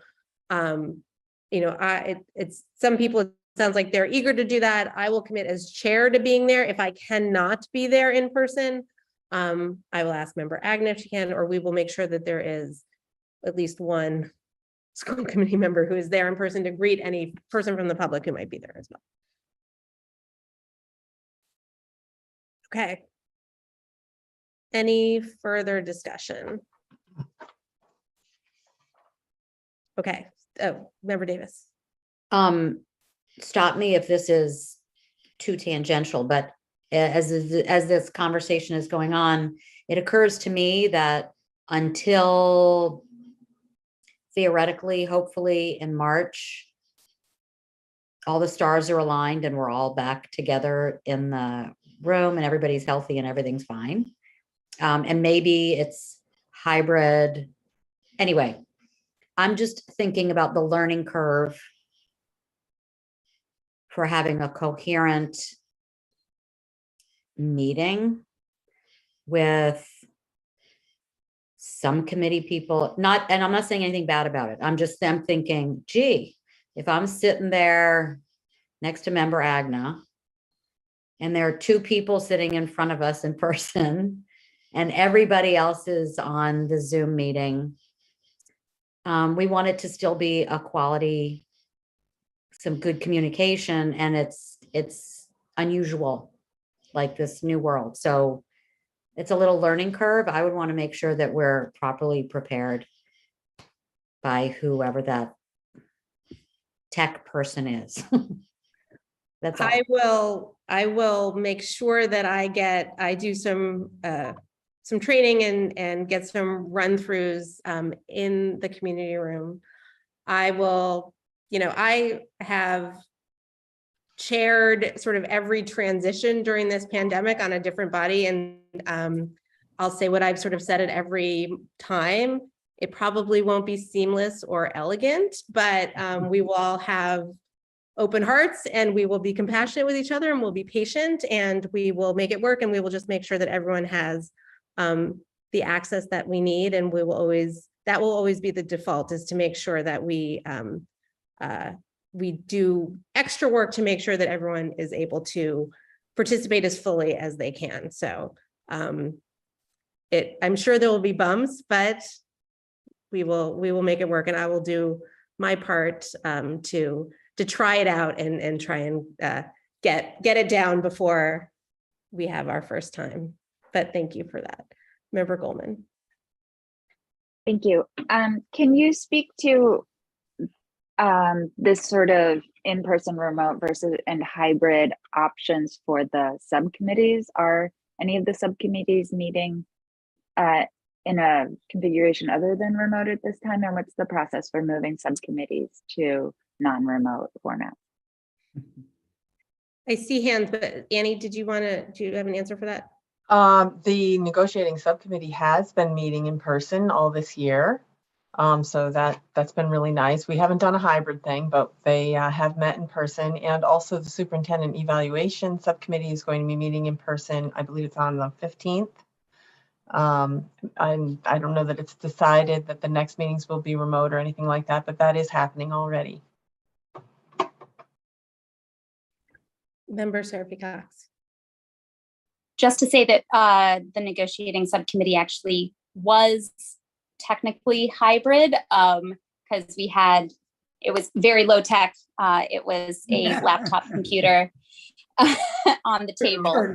S1: it's some people, it sounds like they're eager to do that. I will commit as chair to being there. If I cannot be there in person, I will ask Member Agna if she can, or we will make sure that there is at least one school committee member who is there in person to greet any person from the public who might be there as well. Okay. Any further discussion? Okay. Oh, Member Davis.
S12: Stop me if this is too tangential, but as this conversation is going on, it occurs to me that until theoretically, hopefully in March, all the stars are aligned and we're all back together in the room and everybody's healthy and everything's fine. And maybe it's hybrid. Anyway, I'm just thinking about the learning curve for having a coherent meeting with some committee people, and I'm not saying anything bad about it. I'm thinking, gee, if I'm sitting there next to Member Agna and there are two people sitting in front of us in person and everybody else is on the Zoom meeting, we want it to still be a quality some good communication, and it's unusual, like this new world. So it's a little learning curve. I would want to make sure that we're properly prepared by whoever that tech person is. That's all.
S1: I will make sure that I do some training and get some run throughs in the community room. I will, I have chaired sort of every transition during this pandemic on a different body. And I'll say what I've sort of said at every time. It probably won't be seamless or elegant, but we will all have open hearts and we will be compassionate with each other and we'll be patient and we will make it work and we will just make sure that everyone has the access that we need. And that will always be the default, is to make sure that we do extra work to make sure that everyone is able to participate as fully as they can. So I'm sure there will be bumps, but we will make it work, and I will do my part to try it out and try and get it down before we have our first time. But thank you for that. Member Goldman.
S9: Thank you. Can you speak to this sort of in-person, remote versus and hybrid options for the subcommittees? Are any of the subcommittees meeting in a configuration other than remote at this time? And what's the process for moving subcommittees to non-remote format?
S1: I see hands, but Annie, do you have an answer for that?
S2: The negotiating subcommittee has been meeting in person all this year. So that's been really nice. We haven't done a hybrid thing, but they have met in person. And also the Superintendent Evaluation Subcommittee is going to be meeting in person. I believe it's on the 15th. I don't know that it's decided that the next meetings will be remote or anything like that, but that is happening already.
S1: Member Seraphy Cox.
S6: Just to say that the negotiating subcommittee actually was technically hybrid, because it was very low tech. It was a laptop computer on the table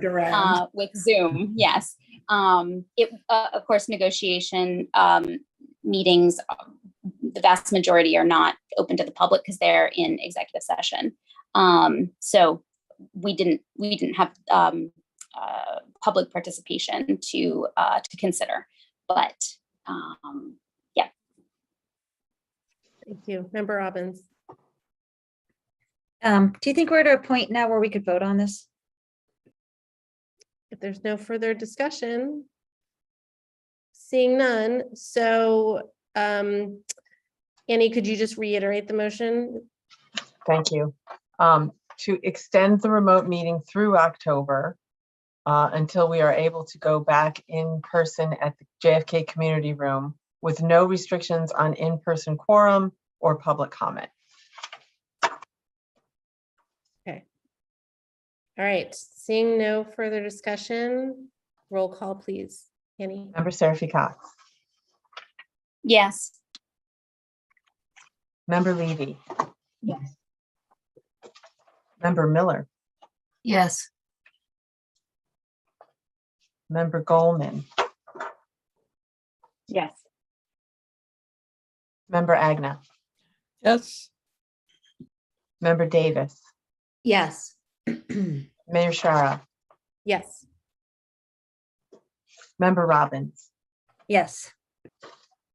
S6: with Zoom. Yes. Of course, negotiation meetings, the vast majority are not open to the public because they're in executive session. So we didn't have public participation to consider, but yeah.
S1: Thank you. Member Robbins.
S4: Do you think we're at a point now where we could vote on this?
S1: If there's no further discussion, seeing none. So Annie, could you just reiterate the motion?
S2: Thank you. To extend the remote meeting through October until we are able to go back in person at the JFK Community Room with no restrictions on in-person quorum or public comment.
S1: Okay. All right. Seeing no further discussion, roll call, please. Annie.
S2: Member Seraphy Cox.
S6: Yes.
S2: Member Levy.
S7: Yes.
S2: Member Miller.
S13: Yes.
S2: Member Goldman.
S9: Yes.
S2: Member Agna.
S3: Yes.
S2: Member Davis.
S12: Yes.
S2: Mayor Shara.
S1: Yes.
S2: Member Robbins.
S4: Yes.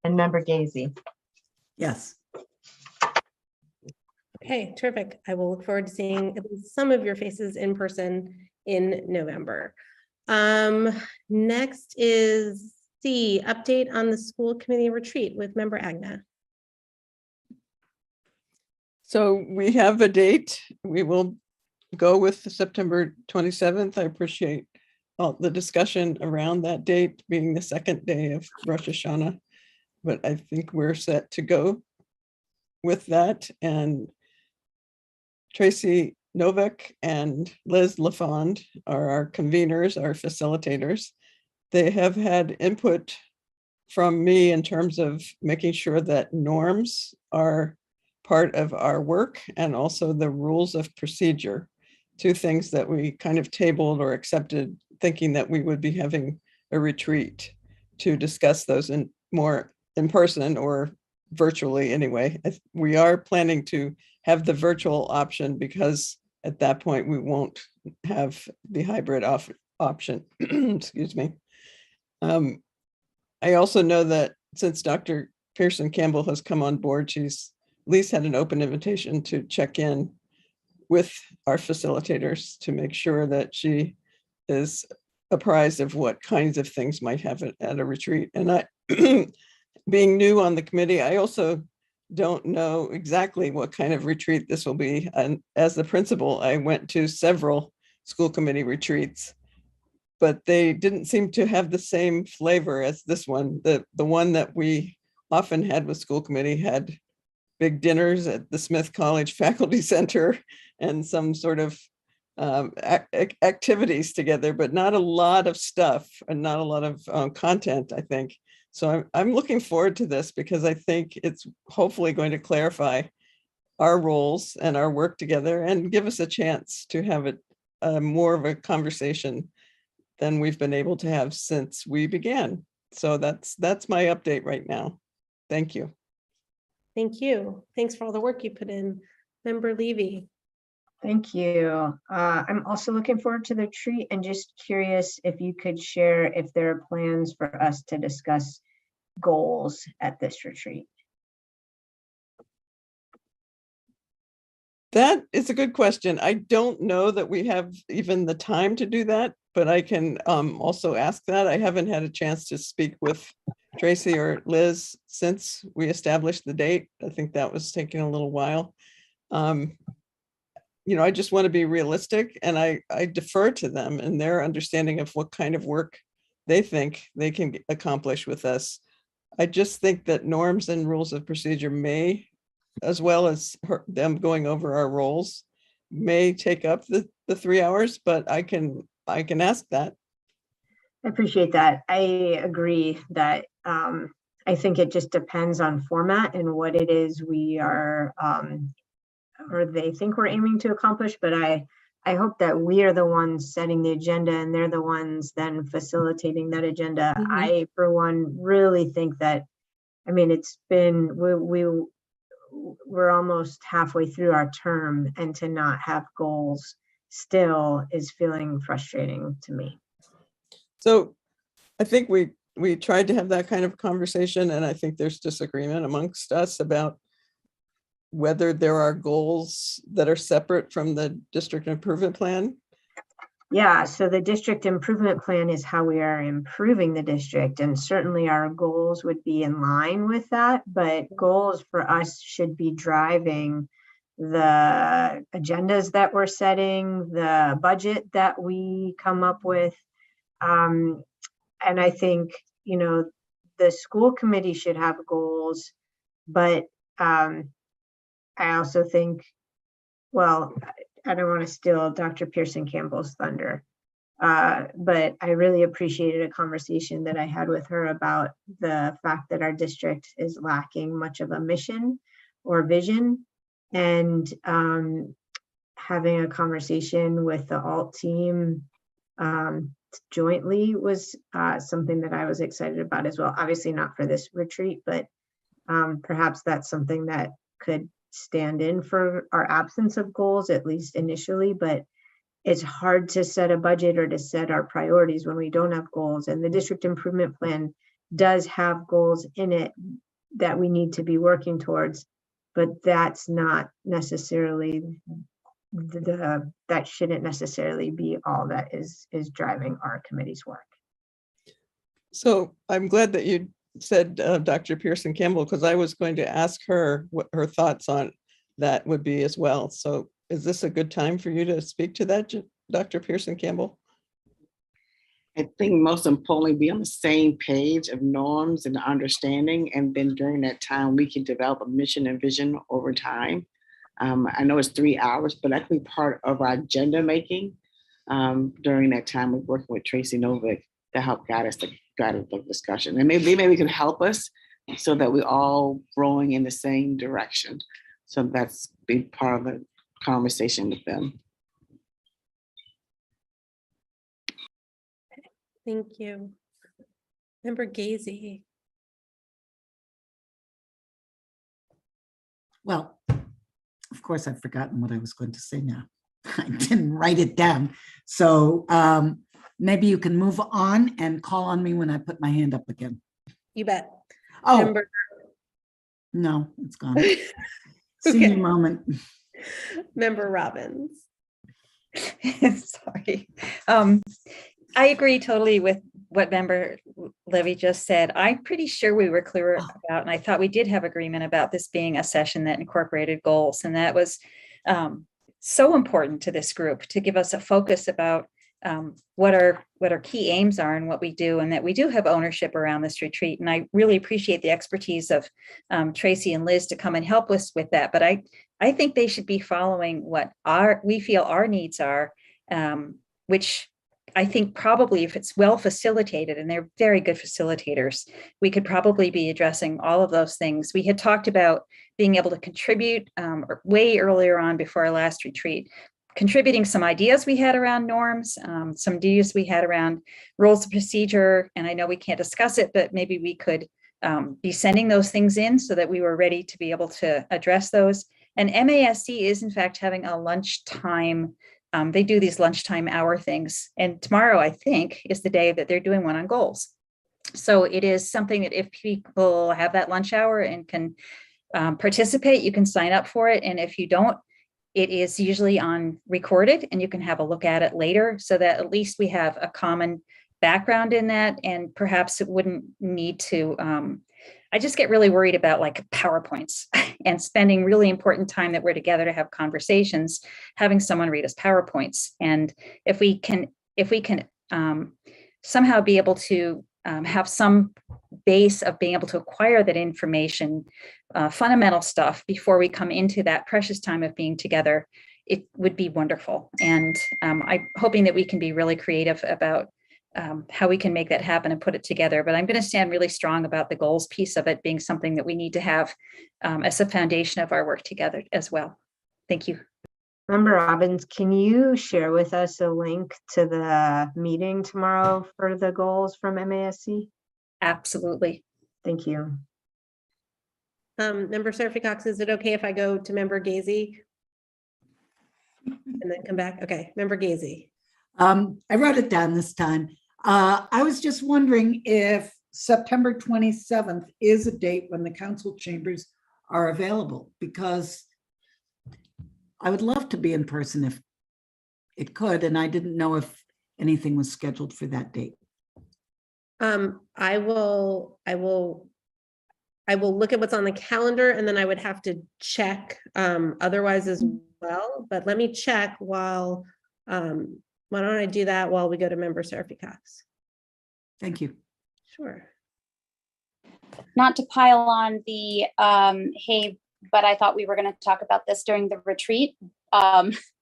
S2: And Member Gazy.
S5: Yes.
S1: Okay, terrific. I will look forward to seeing at least some of your faces in person in November. Next is C, update on the school committee retreat with Member Agna.
S3: So we have a date. We will go with September 27th. I appreciate all the discussion around that date being the second day of Rosh Hashanah, but I think we're set to go with that. And Tracy Novak and Liz LaFond are our conveners, our facilitators. They have had input from me in terms of making sure that norms are part of our work, and also the rules of procedure, two things that we kind of tabled or accepted, thinking that we would be having a retreat to discuss those more in person or virtually anyway. We are planning to have the virtual option because at that point we won't have the hybrid option. Excuse me. I also know that since Dr. Pearson Campbell has come on board, she's at least had an open invitation to check in with our facilitators to make sure that she is apprised of what kinds of things might happen at a retreat. And I, being new on the committee, I also don't know exactly what kind of retreat this will be. And as the principal, I went to several school committee retreats, but they didn't seem to have the same flavor as this one. The one that we often had with school committee had big dinners at the Smith College Faculty Center and some sort of activities together, but not a lot of stuff and not a lot of content, I think. So I'm looking forward to this because I think it's hopefully going to clarify our roles and our work together and give us a chance to have it more of a conversation than we've been able to have since we began. So that's my update right now. Thank you.
S1: Thank you. Thanks for all the work you put in. Member Levy.
S7: Thank you. I'm also looking forward to the retreat and just curious if you could share if there are plans for us to discuss goals at this retreat.
S3: That is a good question. I don't know that we have even the time to do that, but I can also ask that. I haven't had a chance to speak with Tracy or Liz since we established the date. I think that was taking a little while. You know, I just want to be realistic, and I defer to them and their understanding of what kind of work they think they can accomplish with us. I just think that norms and rules of procedure may, as well as them going over our roles, may take up the 3 hours, but I can ask that.
S7: I appreciate that. I agree that I think it just depends on format and what it is we are or they think we're aiming to accomplish, but I hope that we are the ones setting the agenda and they're the ones then facilitating that agenda.
S1: Mhm.
S7: I, for one, really think that, I mean, it's been, we're almost halfway through our term, and to not have goals still is feeling frustrating to me.
S3: So I think we tried to have that kind of conversation, and I think there's disagreement amongst us about whether there are goals that are separate from the district improvement plan.
S7: Yeah, so the district improvement plan is how we are improving the district, and certainly our goals would be in line with that, but goals for us should be driving the agendas that we're setting, the budget that we come up with. And I think, you know, the school committee should have goals, but I also think, well, I don't want to steal Dr. Pearson Campbell's thunder, but I really appreciated a conversation that I had with her about the fact that our district is lacking much of a mission or vision, and having a conversation with the alt team jointly was something that I was excited about as well. Obviously not for this retreat, but perhaps that's something that could stand in for our absence of goals, at least initially, but it's hard to set a budget or to set our priorities when we don't have goals. And the district improvement plan does have goals in it that we need to be working towards, but that's not necessarily that shouldn't necessarily be all that is driving our committee's work.
S3: So I'm glad that you said Dr. Pearson Campbell, because I was going to ask her what her thoughts on that would be as well. So is this a good time for you to speak to that, Dr. Pearson Campbell?
S10: I think most importantly, be on the same page of norms and understanding. And then during that time, we can develop a mission and vision over time. I know it's 3 hours, but that can be part of our agenda making during that time of working with Tracy Novick to help guide the discussion. And maybe we can help us so that we're all rowing in the same direction. So that's be part of the conversation with them.
S1: Thank you. Member Gazy.
S5: Well, of course, I've forgotten what I was going to say now. I didn't write it down. So maybe you can move on and call on me when I put my hand up again.
S1: You bet.
S5: Oh,
S1: Member.
S5: no, it's gone. Senior moment.
S1: Member Robbins.
S4: Sorry. I agree totally with what Member Levy just said. I'm pretty sure we were clear about, and I thought we did have agreement about this being a session that incorporated goals. And that was so important to this group to give us a focus about what our key aims are and what we do, and that we do have ownership around this retreat. And I really appreciate the expertise of Tracy and Liz to come and help us with that. But I think they should be following what we feel our needs are, which I think probably if it's well facilitated, and they're very good facilitators, we could probably be addressing all of those things. We had talked about being able to contribute way earlier on before our last retreat, contributing some ideas we had around norms, some ideas we had around rules of procedure. And I know we can't discuss it, but maybe we could be sending those things in so that we were ready to be able to address those. And MASC is in fact having a lunchtime. They do these lunchtime hour things. And tomorrow, I think, is the day that they're doing one on goals. So it is something that if people have that lunch hour and can participate, you can sign up for it. And if you don't, it is usually on recorded and you can have a look at it later, so that at least we have a common background in that. And perhaps it wouldn't need to, I just get really worried about like PowerPoints and spending really important time that we're together to have conversations, having someone read us PowerPoints. And if we can somehow be able to have some base of being able to acquire that information, fundamental stuff before we come into that precious time of being together, it would be wonderful. And I'm hoping that we can be really creative about how we can make that happen and put it together. But I'm going to stand really strong about the goals piece of it being something that we need to have as a foundation of our work together as well. Thank you.
S7: Member Robbins, can you share with us a link to the meeting tomorrow for the goals from MASC?
S4: Absolutely.
S7: Thank you.
S1: Member Seraphy Cox, is it okay if I go to Member Gazy and then come back? Okay, Member Gazy.
S5: I wrote it down this time. I was just wondering if September 27th is a date when the council chambers are available, because I would love to be in person if it could, and I didn't know if anything was scheduled for that date.
S1: I will look at what's on the calendar, and then I would have to check otherwise as well. But let me check while why don't I do that while we go to Member Seraphy Cox?
S5: Thank you.
S1: Sure.
S6: Not to pile on the hey, but I thought we were going to talk about this during the retreat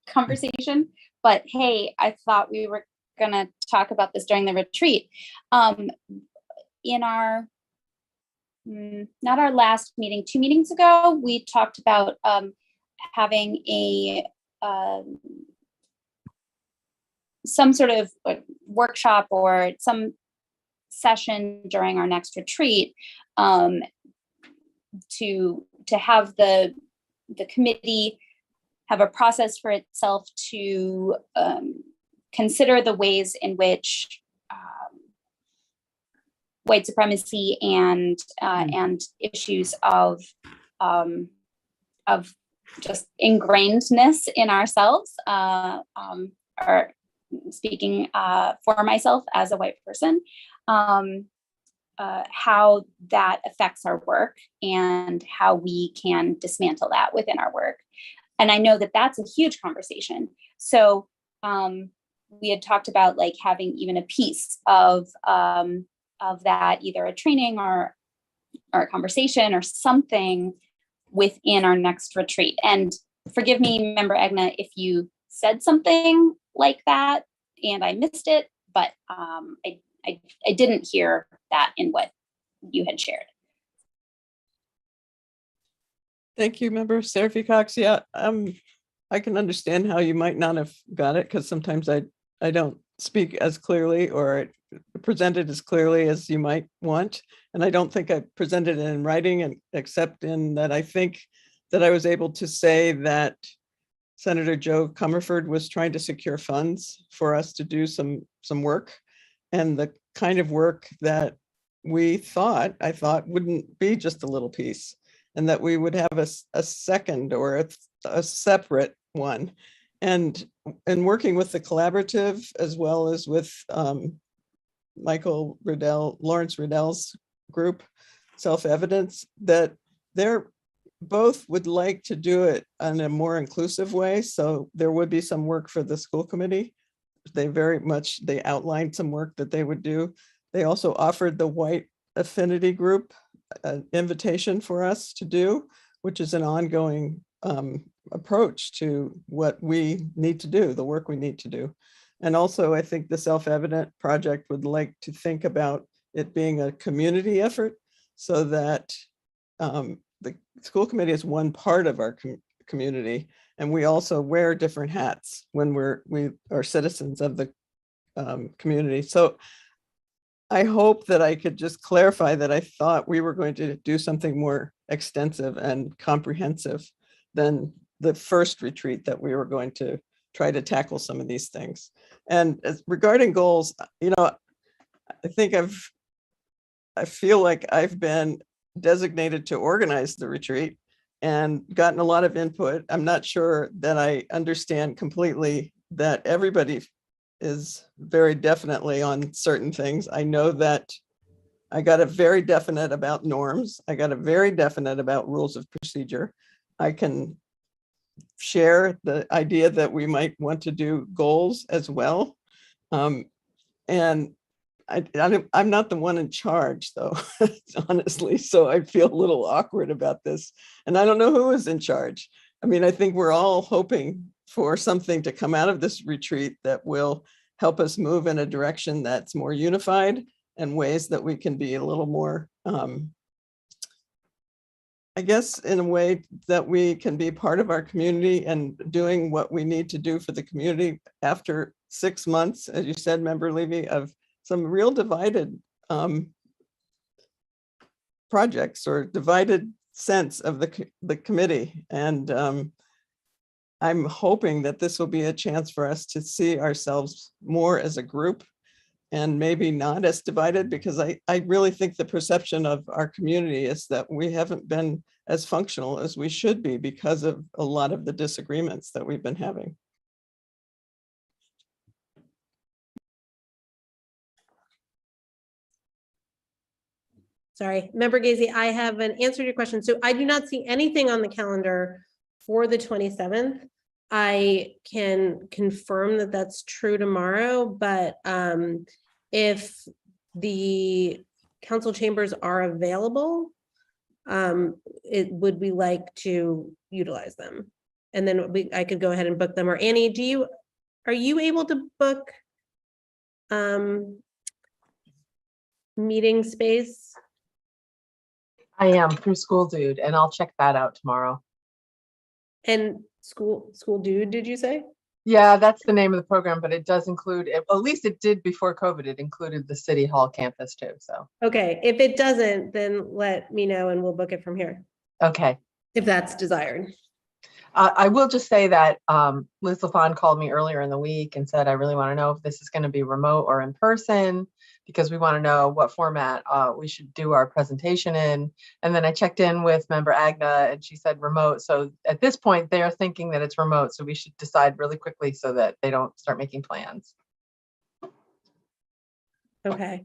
S6: conversation. But hey, I thought we were going to talk about this during the retreat. In our, not our last meeting, 2 meetings ago, we talked about having a some sort of workshop or some session during our next retreat to have the committee have a process for itself to consider the ways in which white supremacy and issues of just ingrainedness in ourselves, or speaking for myself as a white person, how that affects our work and how we can dismantle that within our work. And I know that that's a huge conversation. So we had talked about like having even a piece of that, either a training or a conversation or something within our next retreat. And forgive me, Member Agna, if you said something like that and I missed it, but I didn't hear that in what you had shared.
S3: Thank you, Member Seraphy Cox. Yeah, I can understand how you might not have got it because sometimes I don't speak as clearly or present it as clearly as you might want. And I don't think I presented it in writing, and except in that I think that I was able to say that Senator Joe Comerford was trying to secure funds for us to do some work, and the kind of work that I thought wouldn't be just a little piece, and that we would have a second or a separate one. And working with the collaborative as well as with Lawrence Riddell's group, Self-Evidence, that they're both would like to do it in a more inclusive way. So there would be some work for the school committee. They outlined some work that they would do. They also offered the white affinity group an invitation for us to do, which is an ongoing approach to what we need to do, the work we need to do. And also, I think the Self-Evident project would like to think about it being a community effort, so that the school committee is one part of our community, and we also wear different hats when we are citizens of the community. So I hope that I could just clarify that I thought we were going to do something more extensive and comprehensive than the first retreat, that we were going to try to tackle some of these things. And regarding goals, I think I feel like I've been designated to organize the retreat and gotten a lot of input. I'm not sure that I understand completely that everybody is very definitely on certain things. I know that I got a very definite about norms. I got a very definite about rules of procedure. I can share the idea that we might want to do goals as well. And I'm not the one in charge, though, honestly, so I feel a little awkward about this. And I don't know who is in charge. I mean, I think we're all hoping for something to come out of this retreat that will help us move in a direction that's more unified, and ways that we can be a little more, I guess, in a way that we can be part of our community and doing what we need to do for the community after 6 months, as you said, Member Levy, of some real divided projects or divided sense of the committee. And I'm hoping that this will be a chance for us to see ourselves more as a group, and maybe not as divided, because I really think the perception of our community is that we haven't been as functional as we should be because of a lot of the disagreements that we've been having.
S1: Sorry, Member Gazy, I have an answer to your question. So I do not see anything on the calendar for the 27th. I can confirm that that's true tomorrow, but if the council chambers are available, would we like to utilize them? And then I could go ahead and book them. Or Annie, are you able to book meeting space?
S2: I am through School Dude, and I'll check that out tomorrow.
S1: And School Dude, did you say?
S2: Yeah, that's the name of the program, but it does include, at least it did before COVID, it included the City Hall campus too, so.
S1: Okay, if it doesn't, then let me know and we'll book it from here,
S2: Okay.
S1: if that's desired.
S2: I will just say that Liz LaFawn called me earlier in the week and said, I really want to know if this is going to be remote or in person, because we want to know what format we should do our presentation in. And then I checked in with Member Agna and she said remote. So at this point, they are thinking that it's remote. So we should decide really quickly so that they don't start making plans.
S1: Okay.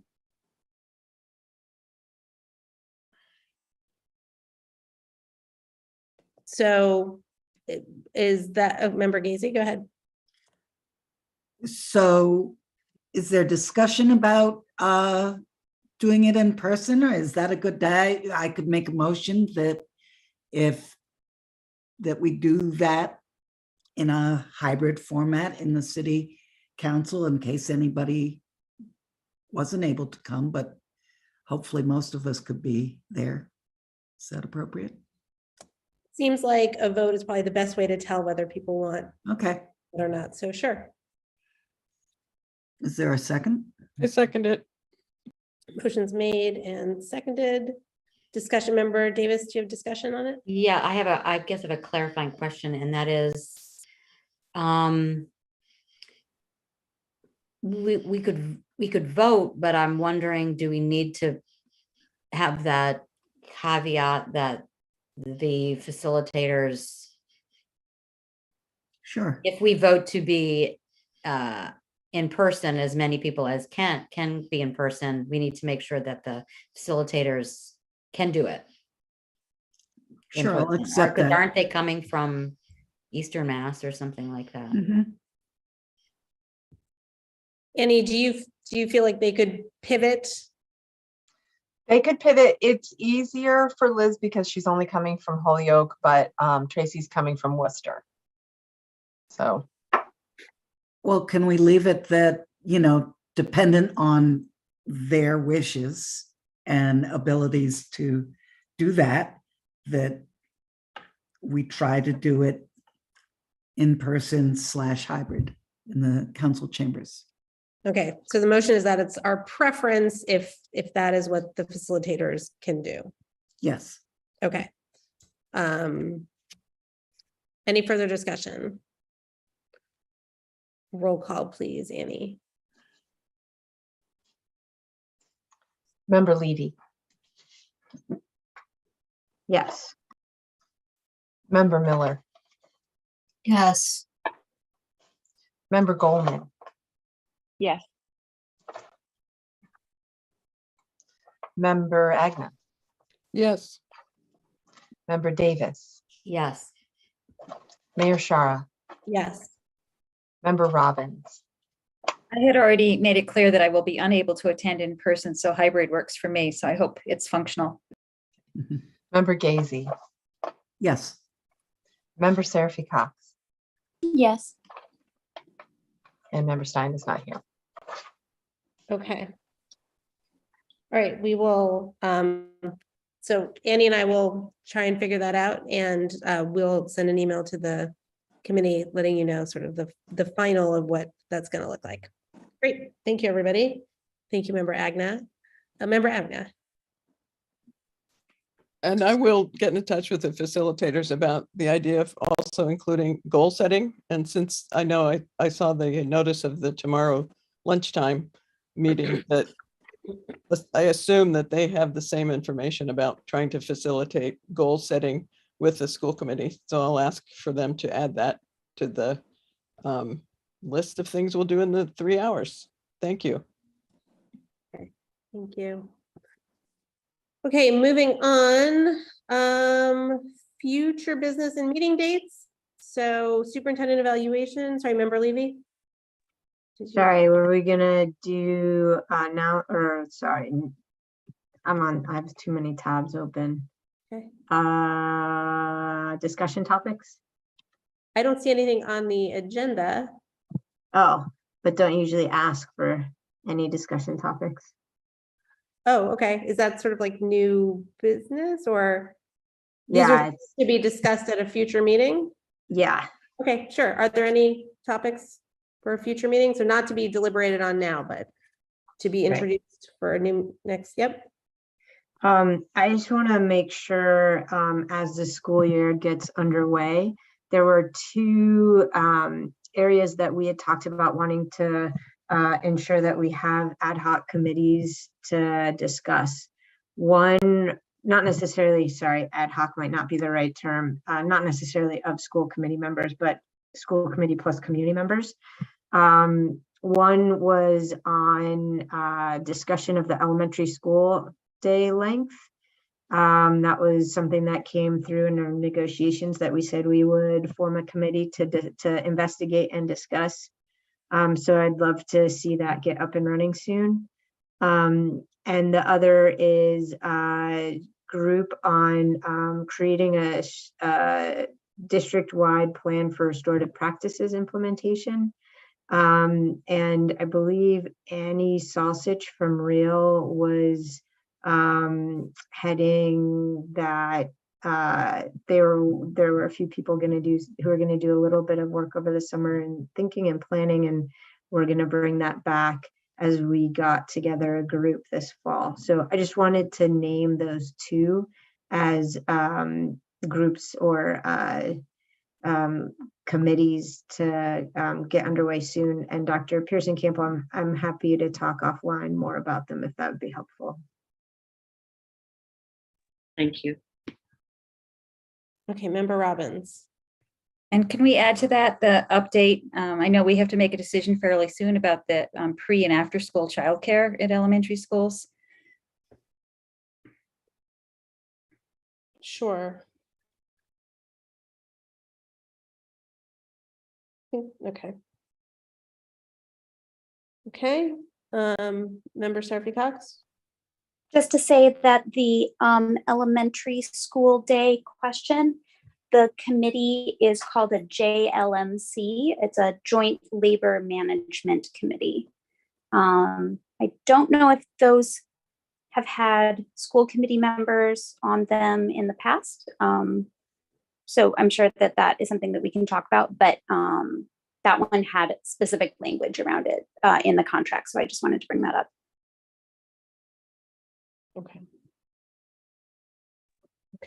S1: So is that, Member Gazy, go ahead.
S5: So is there discussion about doing it in person, or is that a good day? I could make a motion that that we do that in a hybrid format in the city council in case anybody wasn't able to come, but hopefully most of us could be there. Is that appropriate?
S1: seems like a vote is probably the best way to tell whether people want
S5: Okay,
S1: it or not. So sure.
S5: is there a second?
S3: I second it.
S1: Motion's made and seconded. Discussion, member Davis, do you have discussion on it?
S12: Yeah, I guess I have a clarifying question, and that is, we could vote, but I'm wondering, do we need to have that caveat that the facilitators,
S5: Sure.
S12: if we vote to be in person, as many people as can be in person, we need to make sure that the facilitators can do it. in
S5: Sure, I'll
S12: person.
S5: accept
S12: Because
S5: that.
S12: aren't they coming from Eastern Mass or something like that?
S5: Mhm.
S1: Annie, do you feel like they could pivot?
S2: They could pivot. It's easier for Liz because she's only coming from Holyoke, but Tracy's coming from Worcester. So,
S5: Well, can we leave it that, dependent on their wishes and abilities to do that we try to do it in person / hybrid in the council chambers?
S1: Okay, so the motion is that it's our preference if that is what the facilitators can do.
S5: Yes.
S1: Okay. Any further discussion? Roll call, please, Annie.
S2: Member Levy,
S7: Yes.
S2: Member Miller,
S13: Yes.
S2: Member Goldman,
S9: Yes.
S2: Member Agna,
S3: Yes.
S2: Member Davis,
S12: Yes.
S2: Mayor Shara,
S1: Yes.
S2: Member Robbins.
S4: I had already made it clear that I will be unable to attend in person, so hybrid works for me. So I hope it's functional.
S2: Member Gazy,
S5: Yes.
S2: Member Seraphy Cox,
S6: Yes.
S2: and Member Stein is not here.
S1: Okay. All right, we will, so Annie and I will try and figure that out, and we'll send an email to the committee letting you know sort of the final of what that's going to look like. Great, thank you, everybody. Thank you, Member Agna. Member Agna.
S3: And I will get in touch with the facilitators about the idea of also including goal setting. And since I know I saw the notice of the tomorrow lunchtime meeting, that I assume that they have the same information about trying to facilitate goal setting with the school committee. So I'll ask for them to add that to the list of things we'll do in the 3 hours. Thank you.
S1: Thank you. Okay, moving on. Future business and meeting dates. So Superintendent Evaluation, sorry, Member Levy.
S7: Sorry, were we gonna do now, or sorry, I have too many tabs open.
S1: Okay.
S7: Discussion topics?
S1: I don't see anything on the agenda.
S7: Oh, but don't usually ask for any discussion topics.
S1: Oh, okay. Is that sort of like new business, or these
S7: Yeah,
S1: are to be discussed at a future meeting?
S7: yeah.
S1: Okay, sure. Are there any topics for a future meeting? So not to be deliberated on now, but to be introduced for a new next, yep.
S7: I just want to make sure as the school year gets underway, there were two areas that we had talked about wanting to ensure that we have ad hoc committees to discuss. One, not necessarily, sorry, ad hoc might not be the right term, not necessarily of school committee members, but school committee plus community members. One was on discussion of the elementary school day length. That was something that came through in our negotiations that we said we would form a committee to investigate and discuss. So I'd love to see that get up and running soon. And the other is a group on creating a district-wide plan for restorative practices implementation. And I believe Annie Sausage from Real was heading that there were a few people who are gonna do a little bit of work over the summer and thinking and planning, and we're gonna bring that back as we got together a group this fall. So I just wanted to name those two as groups or committees to get underway soon. And Dr. Pearson Campbell, I'm happy to talk offline more about them if that would be helpful.
S11: Thank you.
S1: Okay, Member Robbins.
S4: And can we add to that the update? I know we have to make a decision fairly soon about the pre and after school childcare at elementary schools.
S1: Sure. Okay. Okay, Member Seraphy Cox.
S6: Just to say that the elementary school day question, the committee is called a JLMC. It's a Joint Labor Management Committee. I don't know if those have had school committee members on them in the past. So I'm sure that that is something that we can talk about, but that one had specific language around it in the contract. So I just wanted to bring that up.
S1: Okay.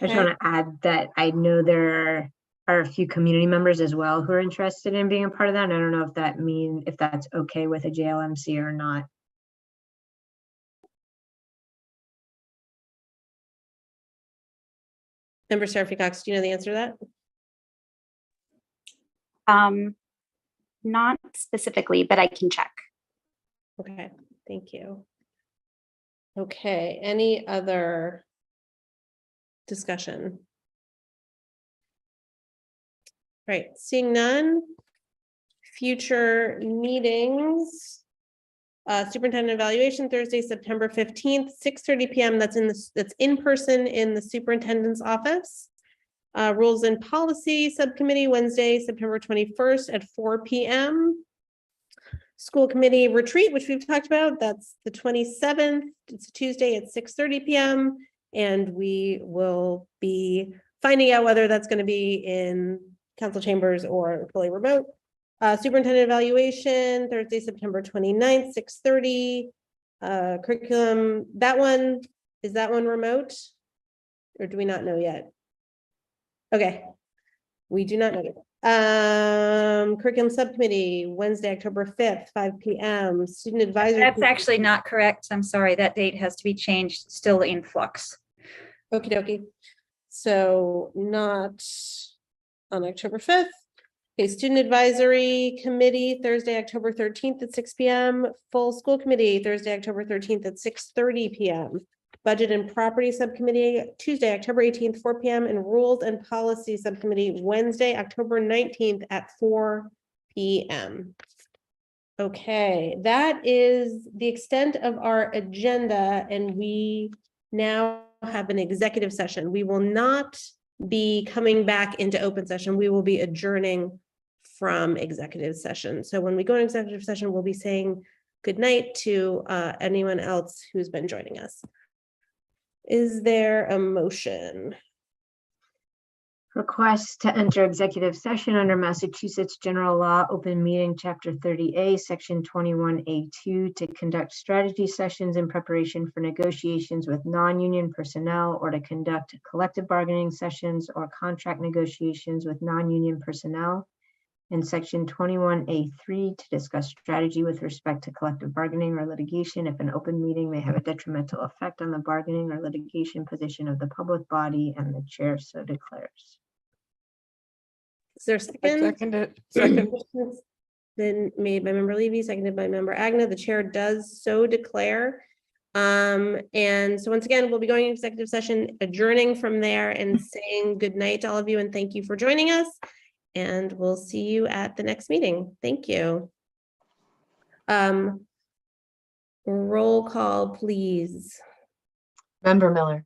S7: I just want to add that I know there are a few community members as well who are interested in being a part of that. And I don't know if that's okay with a JLMC or not.
S1: Member Seraphy Cox, do you know the answer to that?
S6: Not specifically, but I can check.
S1: Okay, thank you. Okay, any other discussion? Right, seeing none. Future meetings. Superintendent Evaluation Thursday, September 15th, 6:30 p.m. That's in person in the superintendent's office. Rules and Policy Subcommittee Wednesday, September 21st at 4 p.m. School Committee Retreat, which we've talked about, that's the 27th. It's a Tuesday at 6:30 p.m. And we will be finding out whether that's going to be in council chambers or fully remote. Superintendent Evaluation, Thursday, September 29th, 6:30. Curriculum, is that one remote? Or do we not know yet? Okay, we do not know yet. Curriculum Subcommittee, Wednesday, October 5th, 5 p.m. Student Advisory.
S4: That's actually not correct. I'm sorry, that date has to be changed, still in flux.
S1: Okie dokie. So not on October 5th. Okay, Student Advisory Committee, Thursday, October 13th at 6 p.m. Full School Committee, Thursday, October 13th at 6:30 p.m. Budget and Property Subcommittee, Tuesday, October 18th, 4 p.m. and Rules and Policy Subcommittee, Wednesday, October 19th at 4 p.m. Okay, that is the extent of our agenda, and we now have an executive session. We will not be coming back into open session. We will be adjourning from executive session. So when we go to executive session, we'll be saying good night to anyone else who's been joining us. Is there a motion?
S7: Request to enter executive session under Massachusetts General Law, Open Meeting, Chapter 30A, Section 21A2, to conduct strategy sessions in preparation for negotiations with non-union personnel, or to conduct collective bargaining sessions or contract negotiations with non-union personnel. And Section 21A3, to discuss strategy with respect to collective bargaining or litigation if an open meeting may have a detrimental effect on the bargaining or litigation position of the public body, and the chair so declares.
S1: Is there a second?
S3: Second it. Second.
S1: Been made by Member Levy, seconded by Member Agna. The chair does so declare. And so once again, we'll be going into executive session, adjourning from there and saying good night to all of you and thank you for joining us. And we'll see you at the next meeting. Thank you. Roll call, please.
S2: Member Miller.